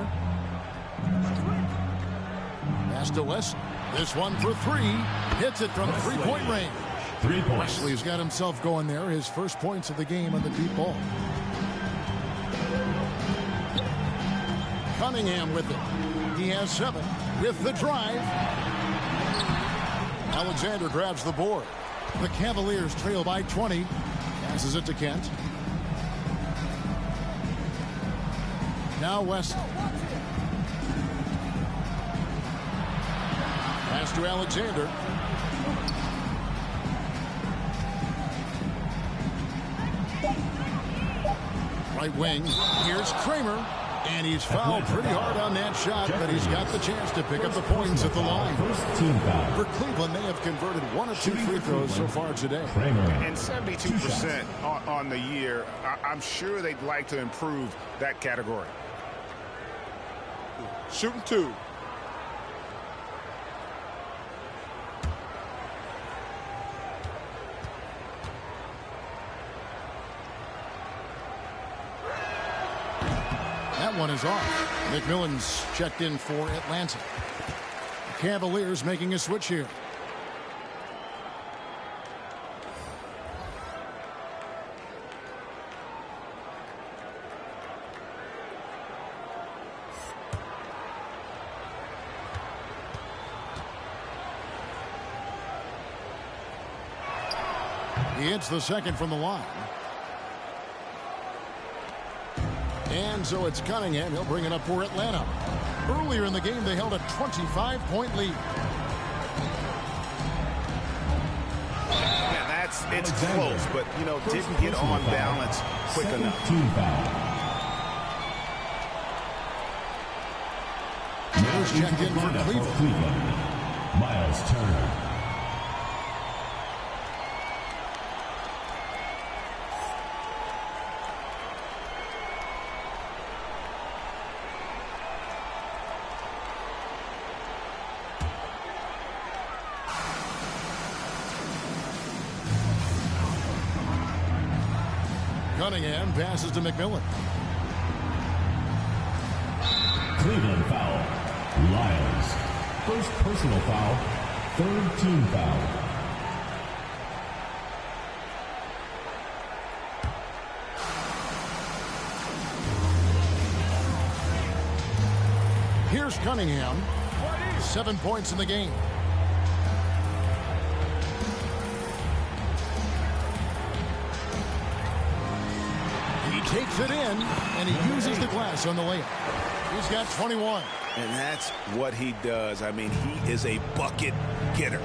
Pass to Wesley. This one for 3. Hits it from three-point range.
3 points.
Wesley's got himself going there. His first points of the game on the deep ball. Cunningham with it. He has 7 with the drive. Alexander grabs the board. The Cavaliers trail by 20. Passes it to Kent. Now Wesley. Pass to Alexander. Right wing. Here's Kramer. And he's fouled pretty hard on that shot, but he's got the chance to pick up the points at the line. For Cleveland, they have converted 1 of 2 free throws so far today.
And 72% on the year. I'm sure they'd like to improve that category.
Shooting 2.
That one is off. McMillan's checked in for Atlanta. Cavaliers making a switch here. He hits the second from the line. And so it's Cunningham. He'll bring it up for Atlanta. Earlier in the game, they held a 25-point lead.
Yeah, it's close, but, didn't get on balance quick enough.
Miller's checked in for Cleveland.
Miles Turner.
Cunningham passes to McMillan.
Cleveland foul. Lyles. First personal foul. 3rd team foul.
Here's Cunningham. 7 points in the game. takes it in, and he uses the glass on the layup. He's got 21.
And that's what he does. I mean, he is a bucket getter.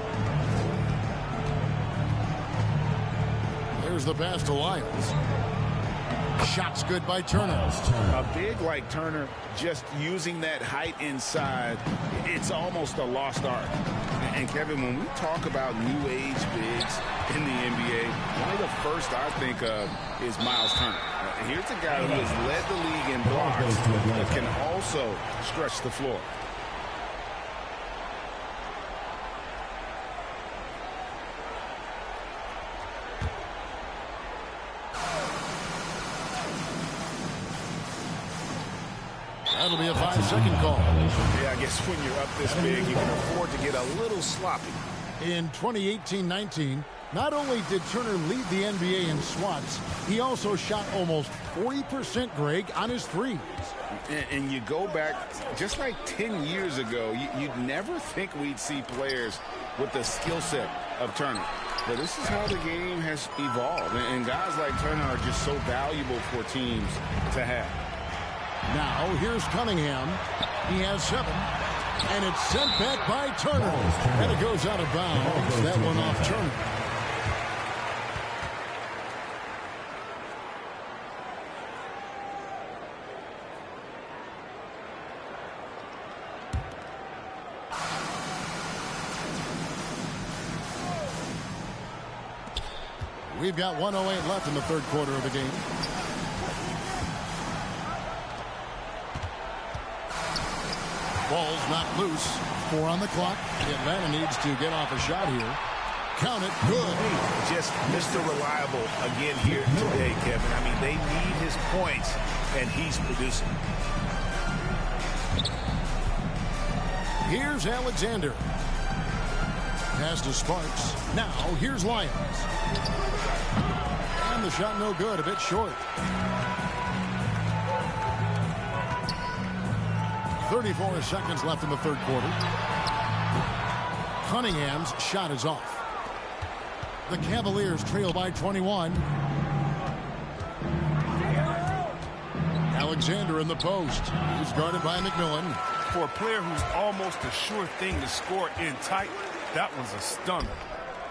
There's the pass to Lyles. Shot's good by Turner.
A big like Turner, just using that height inside, it's almost a lost art. And Kevin, when we talk about new age bigs in the NBA, one of the first I think of is Miles Turner. Here's a guy who has led the league in blocks, but can also stretch the floor.
That'll be a 5-second call.
Yeah, I guess when you're up this big, you can afford to get a little sloppy.
In 2018-19, not only did Turner lead the NBA in swats, he also shot almost 40%, Greg, on his threes.
And you go back just like 10 years ago, you'd never think we'd see players with the skill set of Turner. But this is how the game has evolved. And guys like Turner are just so valuable for teams to have.
Now, here's Cunningham. He has 7. And it's sent back by Turner. And it goes out of bounds. That one off Turner. We've got 1:08 left in the third quarter of the game. Ball's not loose. 4 on the clock. Atlanta needs to get off a shot here. Count it. Good.
Just Mr. Reliable again here today, Kevin. I mean, they need his points, and he's producing.
Here's Alexander. Pass to Sparks. Now, here's Lyons. And the shot no good, a bit short. 34 seconds left in the third quarter. Cunningham's shot is off. The Cavaliers trail by 21. Alexander in the post. He's guarded by McMillan.
For a player who's almost a sure thing to score in tight, that was a stunner.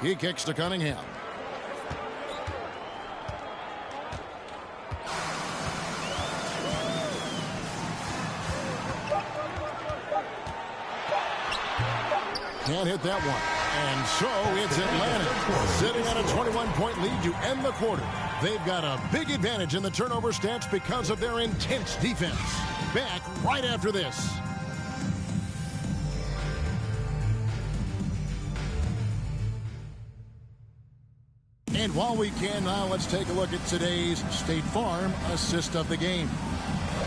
He kicks to Cunningham. Can't hit that one. And so it's Atlanta sitting at a 21-point lead to end the quarter. They've got a big advantage in the turnover stats because of their intense defense. Back right after this. And while we can now, let's take a look at today's State Farm assist of the game.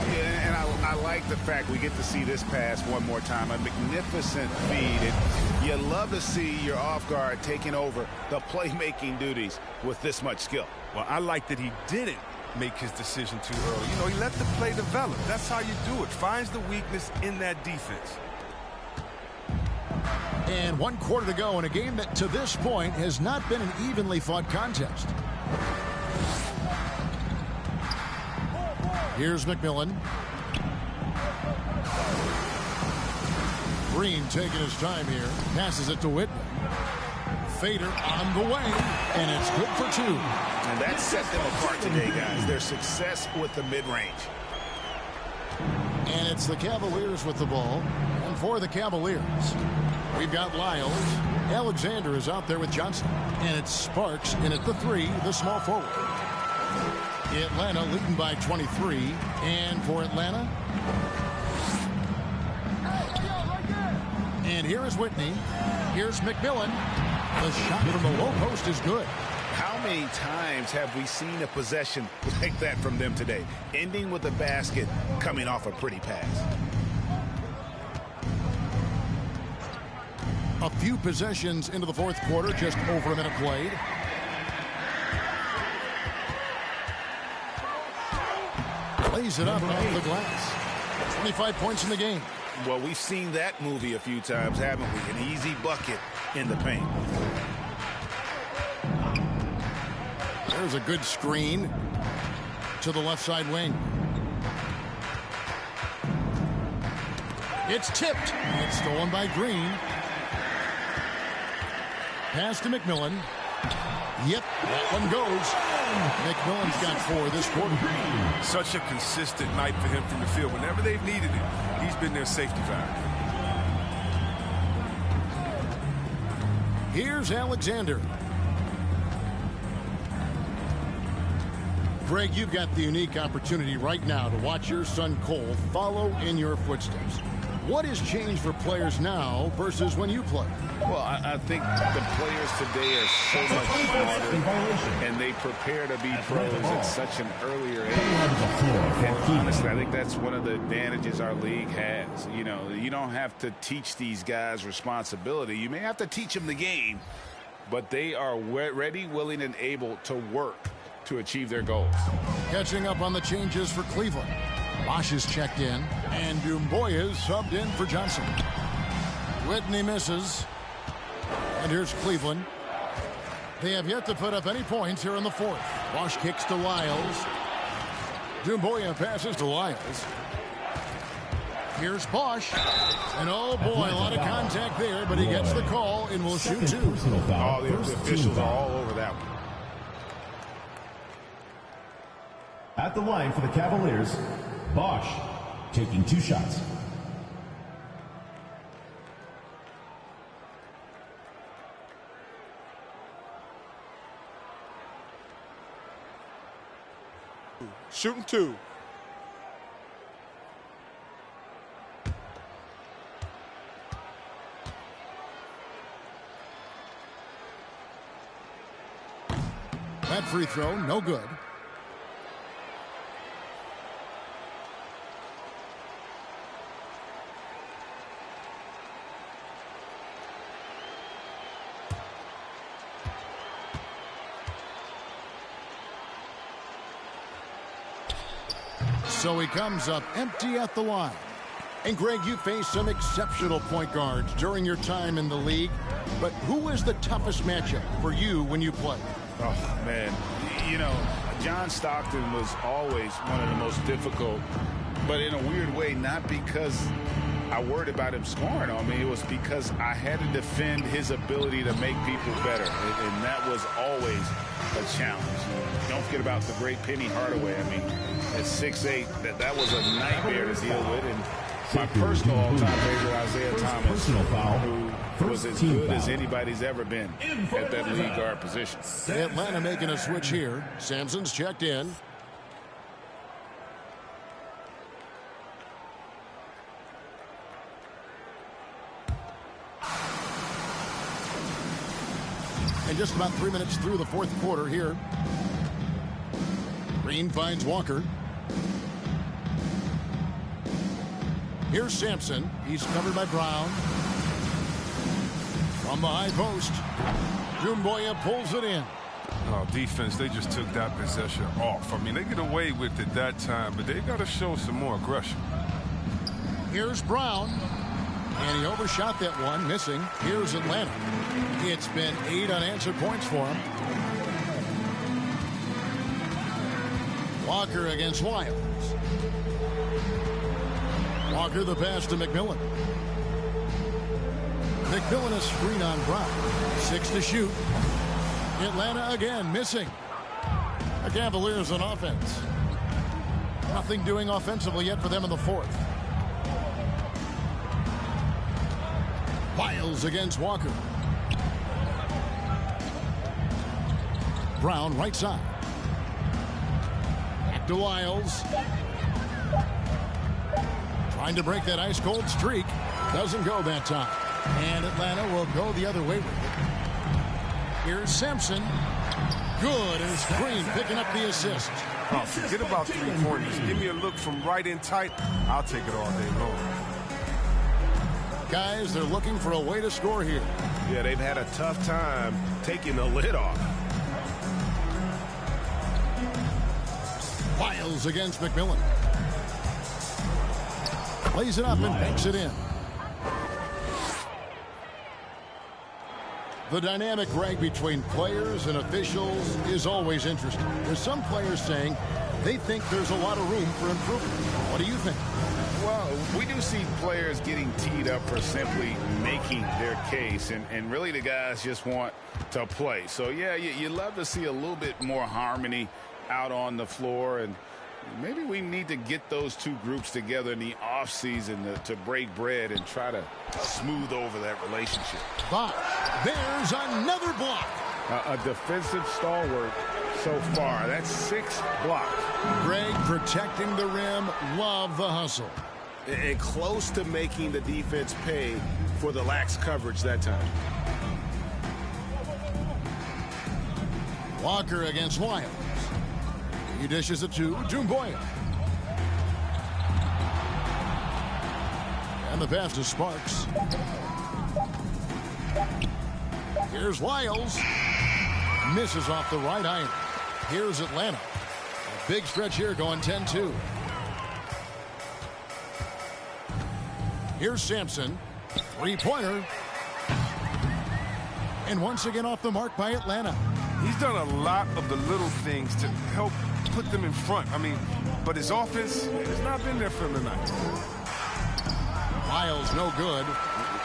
Yeah, and I like the fact we get to see this pass one more time. A magnificent feed. And you love to see your off guard taking over the playmaking duties with this much skill.
Well, I like that he didn't make his decision too early. You know, he let the play develop. That's how you do it. Finds the weakness in that defense.
And 1 quarter to go in a game that to this point has not been an evenly fought contest. Here's McMillan. Green taking his time here. Passes it to Whitman. Fader on the way. And it's good for 2.
And that set them apart today, guys. Their success with the mid-range.
And it's the Cavaliers with the ball. And for the Cavaliers, we've got Lyles. Alexander is out there with Johnson. And it's Sparks in at the 3, the small forward. Atlanta leading by 23. And for Atlanta. And here is Whitney. Here's McMillan. The shot from the low post is good.
How many times have we seen a possession like that from them today? Ending with a basket, coming off a pretty pass.
A few possessions into the fourth quarter, just over a minute played. Lays it up off the glass. 25 points in the game.
Well, we've seen that movie a few times, haven't we? An easy bucket in the paint.
There's a good screen. to the left side wing. It's tipped. It's stolen by Green. Pass to McMillan. Yep, that one goes. McMillan's got 4 this quarter.
Such a consistent night for him from the field. Whenever they've needed it, he's been their safety valve.
Here's Alexander. Greg, you've got the unique opportunity right now to watch your son Cole follow in your footsteps. What has changed for players now versus when you played?
Well, I think the players today are so much smarter, and they prepare to be pros at such an earlier age. And honestly, I think that's one of the advantages our league has. You know, you don't have to teach these guys responsibility. You may have to teach them the game, but they are ready, willing, and able to work to achieve their goals.
Catching up on the changes for Cleveland. Bosch is checked in, and Dumboya is subbed in for Johnson. Whitney misses. And here's Cleveland. They have yet to put up any points here in the 4th. Bosch kicks to Lyles. Dumboya passes to Lyles. Here's Bosch. And oh boy, a lot of contact there, but he gets the call and will shoot 2.
Oh, the officials are all over that one.
At the line for the Cavaliers, Bosch taking 2 shots.
Shooting 2.
That free throw, no good. So he comes up empty at the line. And Greg, you faced some exceptional point guards during your time in the league. But who was the toughest matchup for you when you played?
Oh, man. You know, John Stockton was always one of the most difficult, but in a weird way, not because I worried about him scoring on me. It was because I had to defend his ability to make people better. And that was always a challenge. Don't forget about the great Penny Hardaway. I mean, at 6'8", that was a nightmare to deal with. And my personal all-time favorite, Isaiah Thomas, who was as good as anybody's ever been at that lead guard position.
Atlanta making a switch here. Sampson's checked in. And just about 3 minutes through the 4th quarter here. Green finds Walker. Here's Sampson. He's covered by Brown. From the high post, Dumboya pulls it in.
Oh, defense, they just took that possession off. I mean, they get away with it that time, but they got to show some more aggression.
Here's Brown. And he overshot that one, missing. Here's Atlanta. It's been 8 unanswered points for him. Walker against Lyles. Walker the pass to McMillan. McMillan a screen on Brown. 6 to shoot. Atlanta again missing. The Cavaliers on offense. Nothing doing offensively yet for them in the 4th. Lyles against Walker. Brown right side. Back to Lyles. Trying to break that ice-cold streak. Doesn't go that time. And Atlanta will go the other way with it. Here's Sampson. Good as Green picking up the assist.
Oh, forget about 3-pointers. Give me a look from right in tight. I'll take it all day long.
Guys, they're looking for a way to score here.
Yeah, they've had a tough time taking the lid off.
Lyles against McMillan. Plays it up and banks it in. The dynamic, Greg, between players and officials is always interesting. There's some players saying they think there's a lot of room for improvement. What do you think?
Well, we do see players getting teed up for simply making their case, and really the guys just want to play. So, yeah, you love to see a little bit more harmony out on the floor, and maybe we need to get those two groups together in the offseason to break bread and try to smooth over that relationship.
But there's another block.
A defensive stalwart so far. That's 6 blocks.
Greg protecting the rim. Love the hustle.
And close to making the defense pay for the lax coverage that time.
Walker against Wiles. He dishes it to Doumbouya. And the pass to Sparks. Here's Wiles. Misses off the right iron. Here's Atlanta. A big stretch here going 10-2. Here's Sampson. Three-pointer. And once again off the mark by Atlanta.
He's done a lot of the little things to help put them in front. I mean, but his offense has not been there for him tonight.
Wiles no good.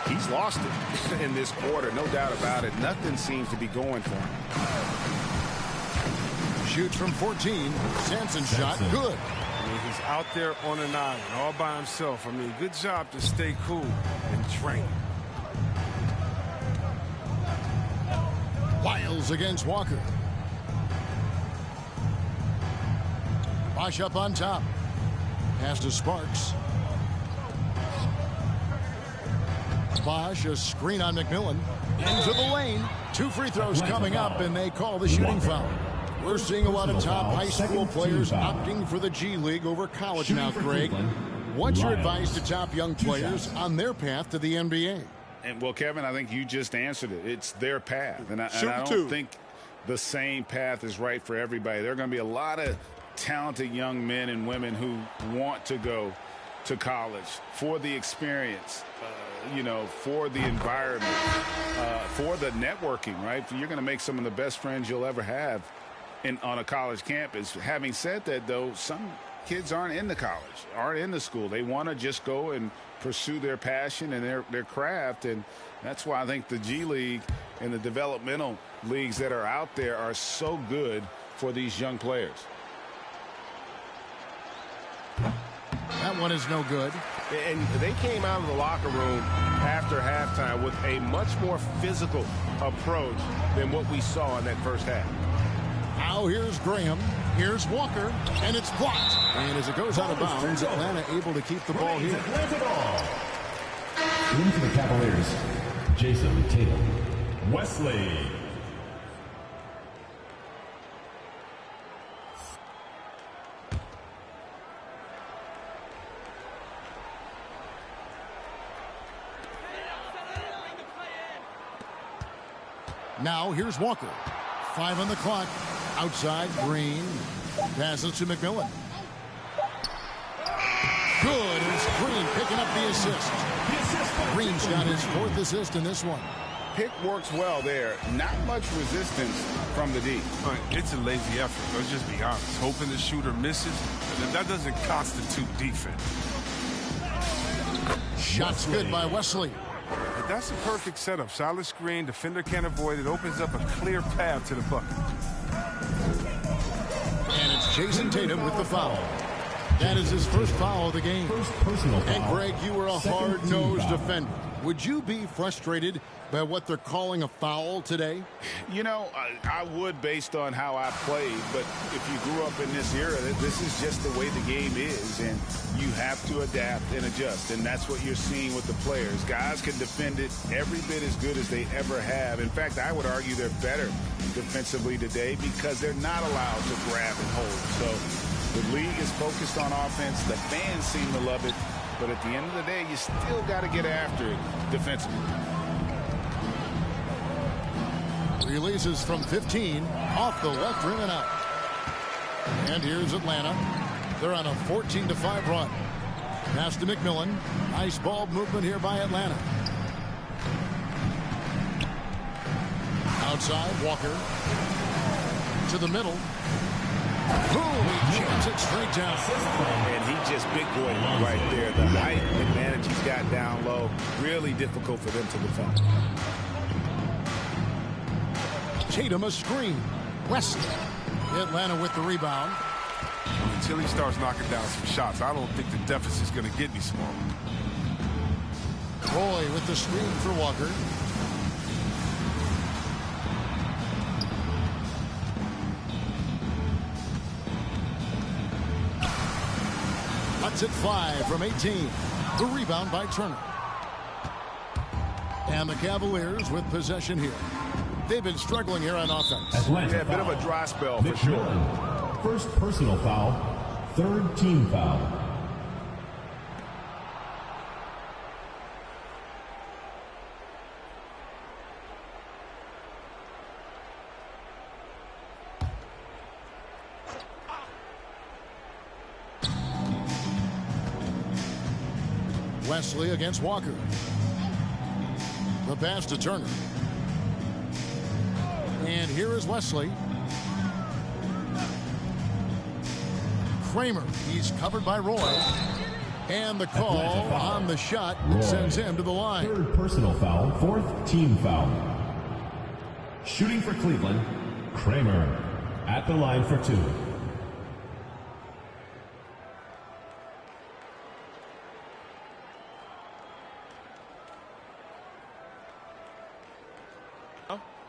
He's lost it in this quarter, no doubt about it. Nothing seems to be going for him.
Shoots from 14. Sampson's shot good.
I mean, he's out there on an island all by himself. I mean, good job to stay cool and train.
Wiles against Walker. Bosch up on top. Pass to Sparks. Bosch, a screen on McMillan. Into the lane. 2 free throws coming up, and they call the shooting foul. We're seeing a lot of top high school players opting for the G League over college now, Greg. What's your advice to top young players on their path to the NBA?
And, well, Kevin, I think you just answered it. It's their path. And I don't think the same path is right for everybody. There are going to be a lot of talented young men and women who want to go to college for the experience, for the environment, for the networking, right? You're going to make some of the best friends you'll ever have on a college campus. Having said that, though, some kids aren't in the college, aren't in the school. They want to just go and pursue their passion and their craft, and that's why I think the G League and the developmental leagues that are out there are so good for these young players.
That one is no good.
And they came out of the locker room after halftime with a much more physical approach than what we saw in that first half.
Now here's Graham. Here's Walker. And it's blocked. And as it goes out of bounds, Atlanta able to keep the ball here.
Into the Cavaliers, Jason Tatum. Wesley.
Now here's Walker. 5 on the clock. Outside, Green. Passes to McMillan. Good. It's Green picking up the assist. Green's got his 4th assist in this one.
Pick works well there. Not much resistance from the D.
It's a lazy effort. Let's just be honest. Hoping the shooter misses, that doesn't constitute defense.
Shots good by Wesley.
But that's a perfect setup. Solid screen. Defender can't avoid it. Opens up a clear path to the bucket.
And it's Jason Tatum with the foul. That is his first foul of the game. And Greg, you were a hard-nosed defender. Would you be frustrated by what they're calling a foul today?
I would based on how I played, but if you grew up in this era, this is just the way the game is, and you have to adapt and adjust, and that's what you're seeing with the players. Guys can defend it every bit as good as they ever have. In fact, I would argue they're better defensively today because they're not allowed to grab and hold. So the league is focused on offense. The fans seem to love it, but at the end of the day, you still got to get after it defensively.
Releases from 15, off the left rim and out. And here's Atlanta. They're on a 14-5 run. Pass to McMillan. Nice ball movement here by Atlanta. Outside, Walker. To the middle. Boom, he jams it straight down.
And he just big boy right there. The height advantage he's got down low, really difficult for them to defend.
Tatum a screen. West. Atlanta with the rebound.
Until he starts knocking down some shots, I don't think the deficit's going to get any smaller.
Roy with the screen for Walker. Cuts it 5 from 18. The rebound by Turner. And the Cavaliers with possession here. They've been struggling here on offense.
Yeah, a bit of a dry spell for sure.
First personal foul, third team foul.
Wesley against Walker. The pass to Turner. And here is Wesley. Kramer, he's covered by Roy. And the call on the shot that sends him to the line.
Third personal foul, fourth team foul. Shooting for Cleveland, Kramer at the line for 2.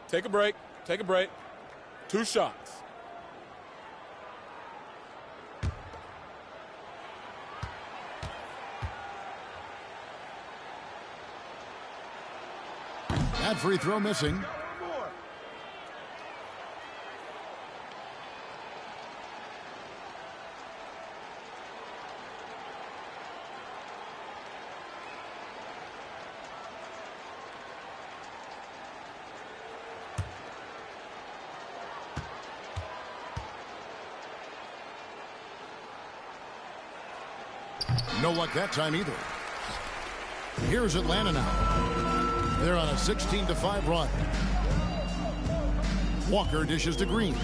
Take a break. Take a break. 2 shots.
That free throw missing. No luck that time either. Here's Atlanta now. They're on a 16-5 run. Walker dishes to Green.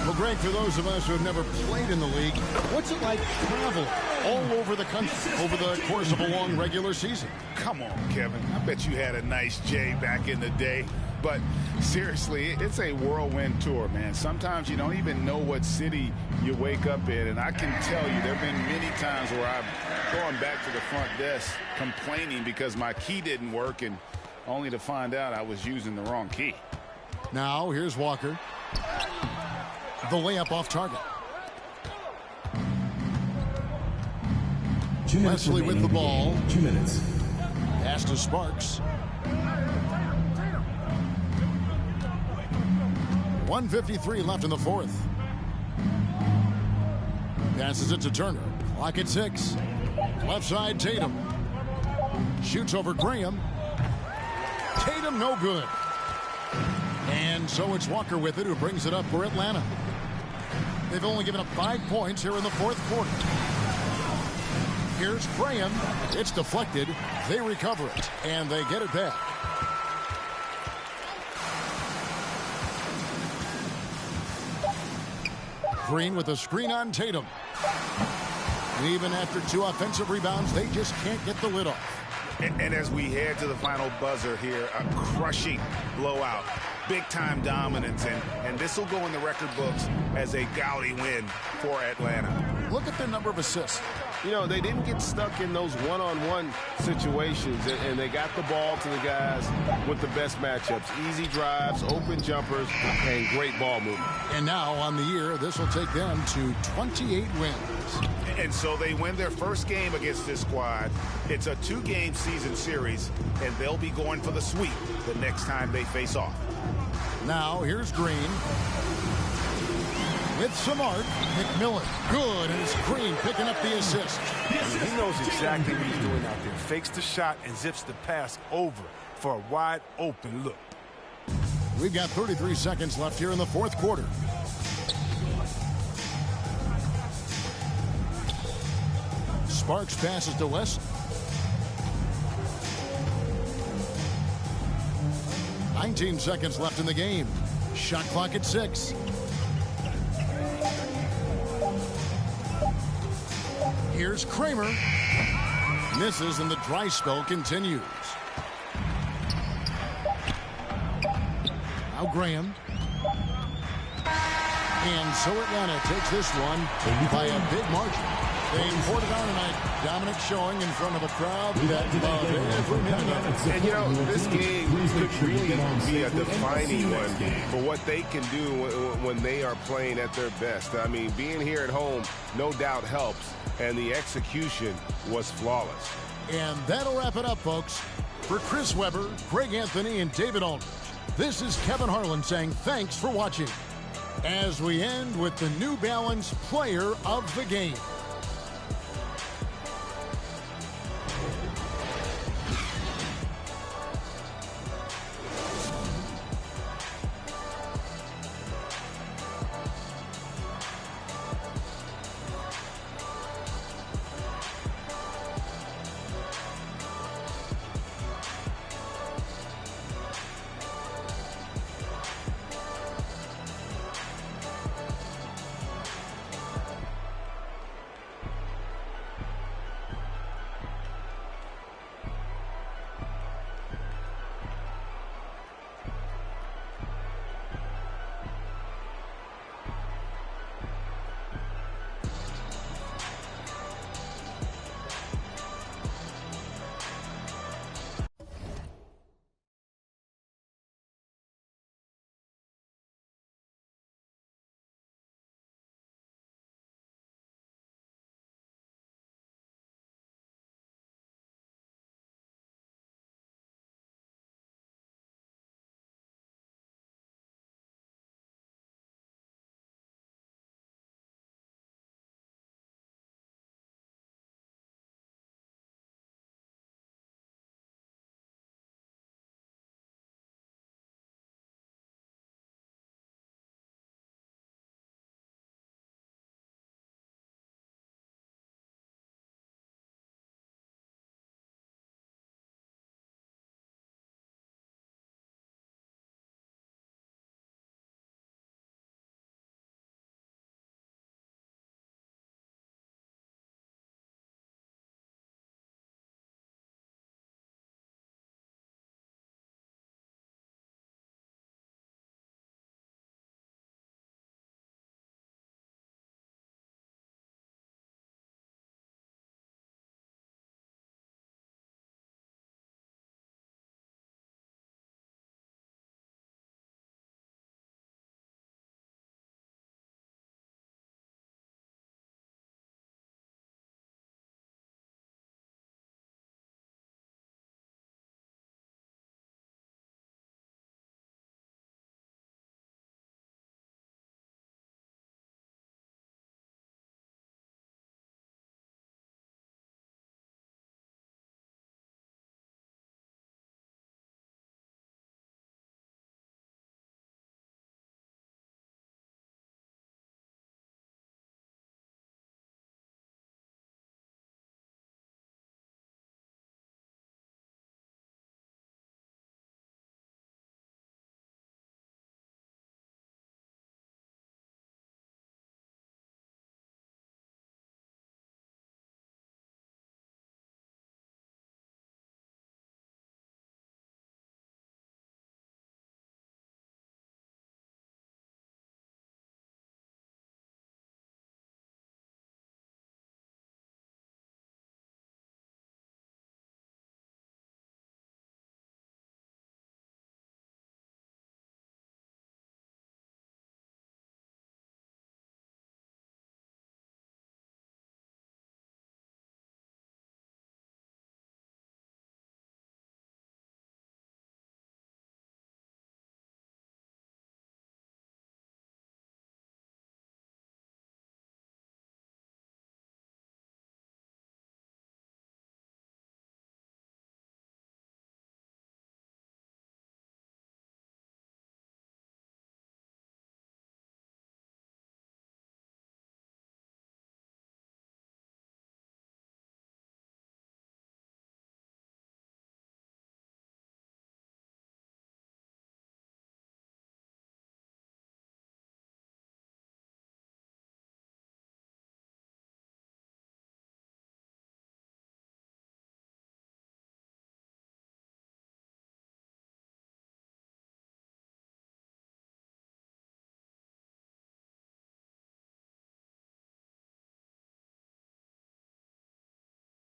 Well, Greg, for those of us who have never played in the league, what's it like traveling all over the country over the course of a long regular season?
Come on, Kevin. I bet you had a nice J back in the day. But seriously, it's a whirlwind tour, man. Sometimes you don't even know what city you wake up in. And I can tell you there have been many times where I've gone back to the front desk complaining because my key didn't work, and only to find out I was using the wrong key.
Now, here's Walker. The layup off target. Wesley with the ball.
2 minutes.
Pass to Sparks. 1:53 left in the fourth. Passes it to Turner. Clock at 6. Left side, Tatum. Shoots over Graham. Tatum, no good. And so it's Walker with it, who brings it up for Atlanta. They've only given up 5 points here in the fourth quarter. Here's Graham. It's deflected. They recover it, and they get it back. Green with a screen on Tatum. Even after 2 offensive rebounds, they just can't get the lid off.
And as we head to the final buzzer here, a crushing blowout. Big-time dominance, and this will go in the record books as a gaudy win for Atlanta.
Look at their number of assists.
You know, they didn't get stuck in those one-on-one situations, and they got the ball to the guys with the best matchups. Easy drives, open jumpers, and great ball movement.
And now on the year, this will take them to 28 wins.
And so they win their first game against this squad. It's a 2-game season series, and they'll be going for the sweep the next time they face off.
Now here's Green. With some art, McMillan. Good, and it's Green picking up the assist.
He knows exactly what he's doing out there. Fakes the shot and zips the pass over for a wide open look.
We've got 33 seconds left here in the fourth quarter. Sparks passes to West. 19 seconds left in the game. Shot clock at 6. Here's Kramer. Misses and the dry spell continues. Now Graham. And so Atlanta takes this one by a big margin. They poured it on tonight. Dominant showing in front of a crowd that loved every minute of it.
And, you know, this game could really be a defining one for what they can do when they are playing at their best. I mean, being here at home no doubt helps, and the execution was flawless.
And that'll wrap it up, folks. For Chris Webber, Greg Anthony, and David Aldridge, this is Kevin Harlan saying thanks for watching. As we end with the New Balance Player of the Game.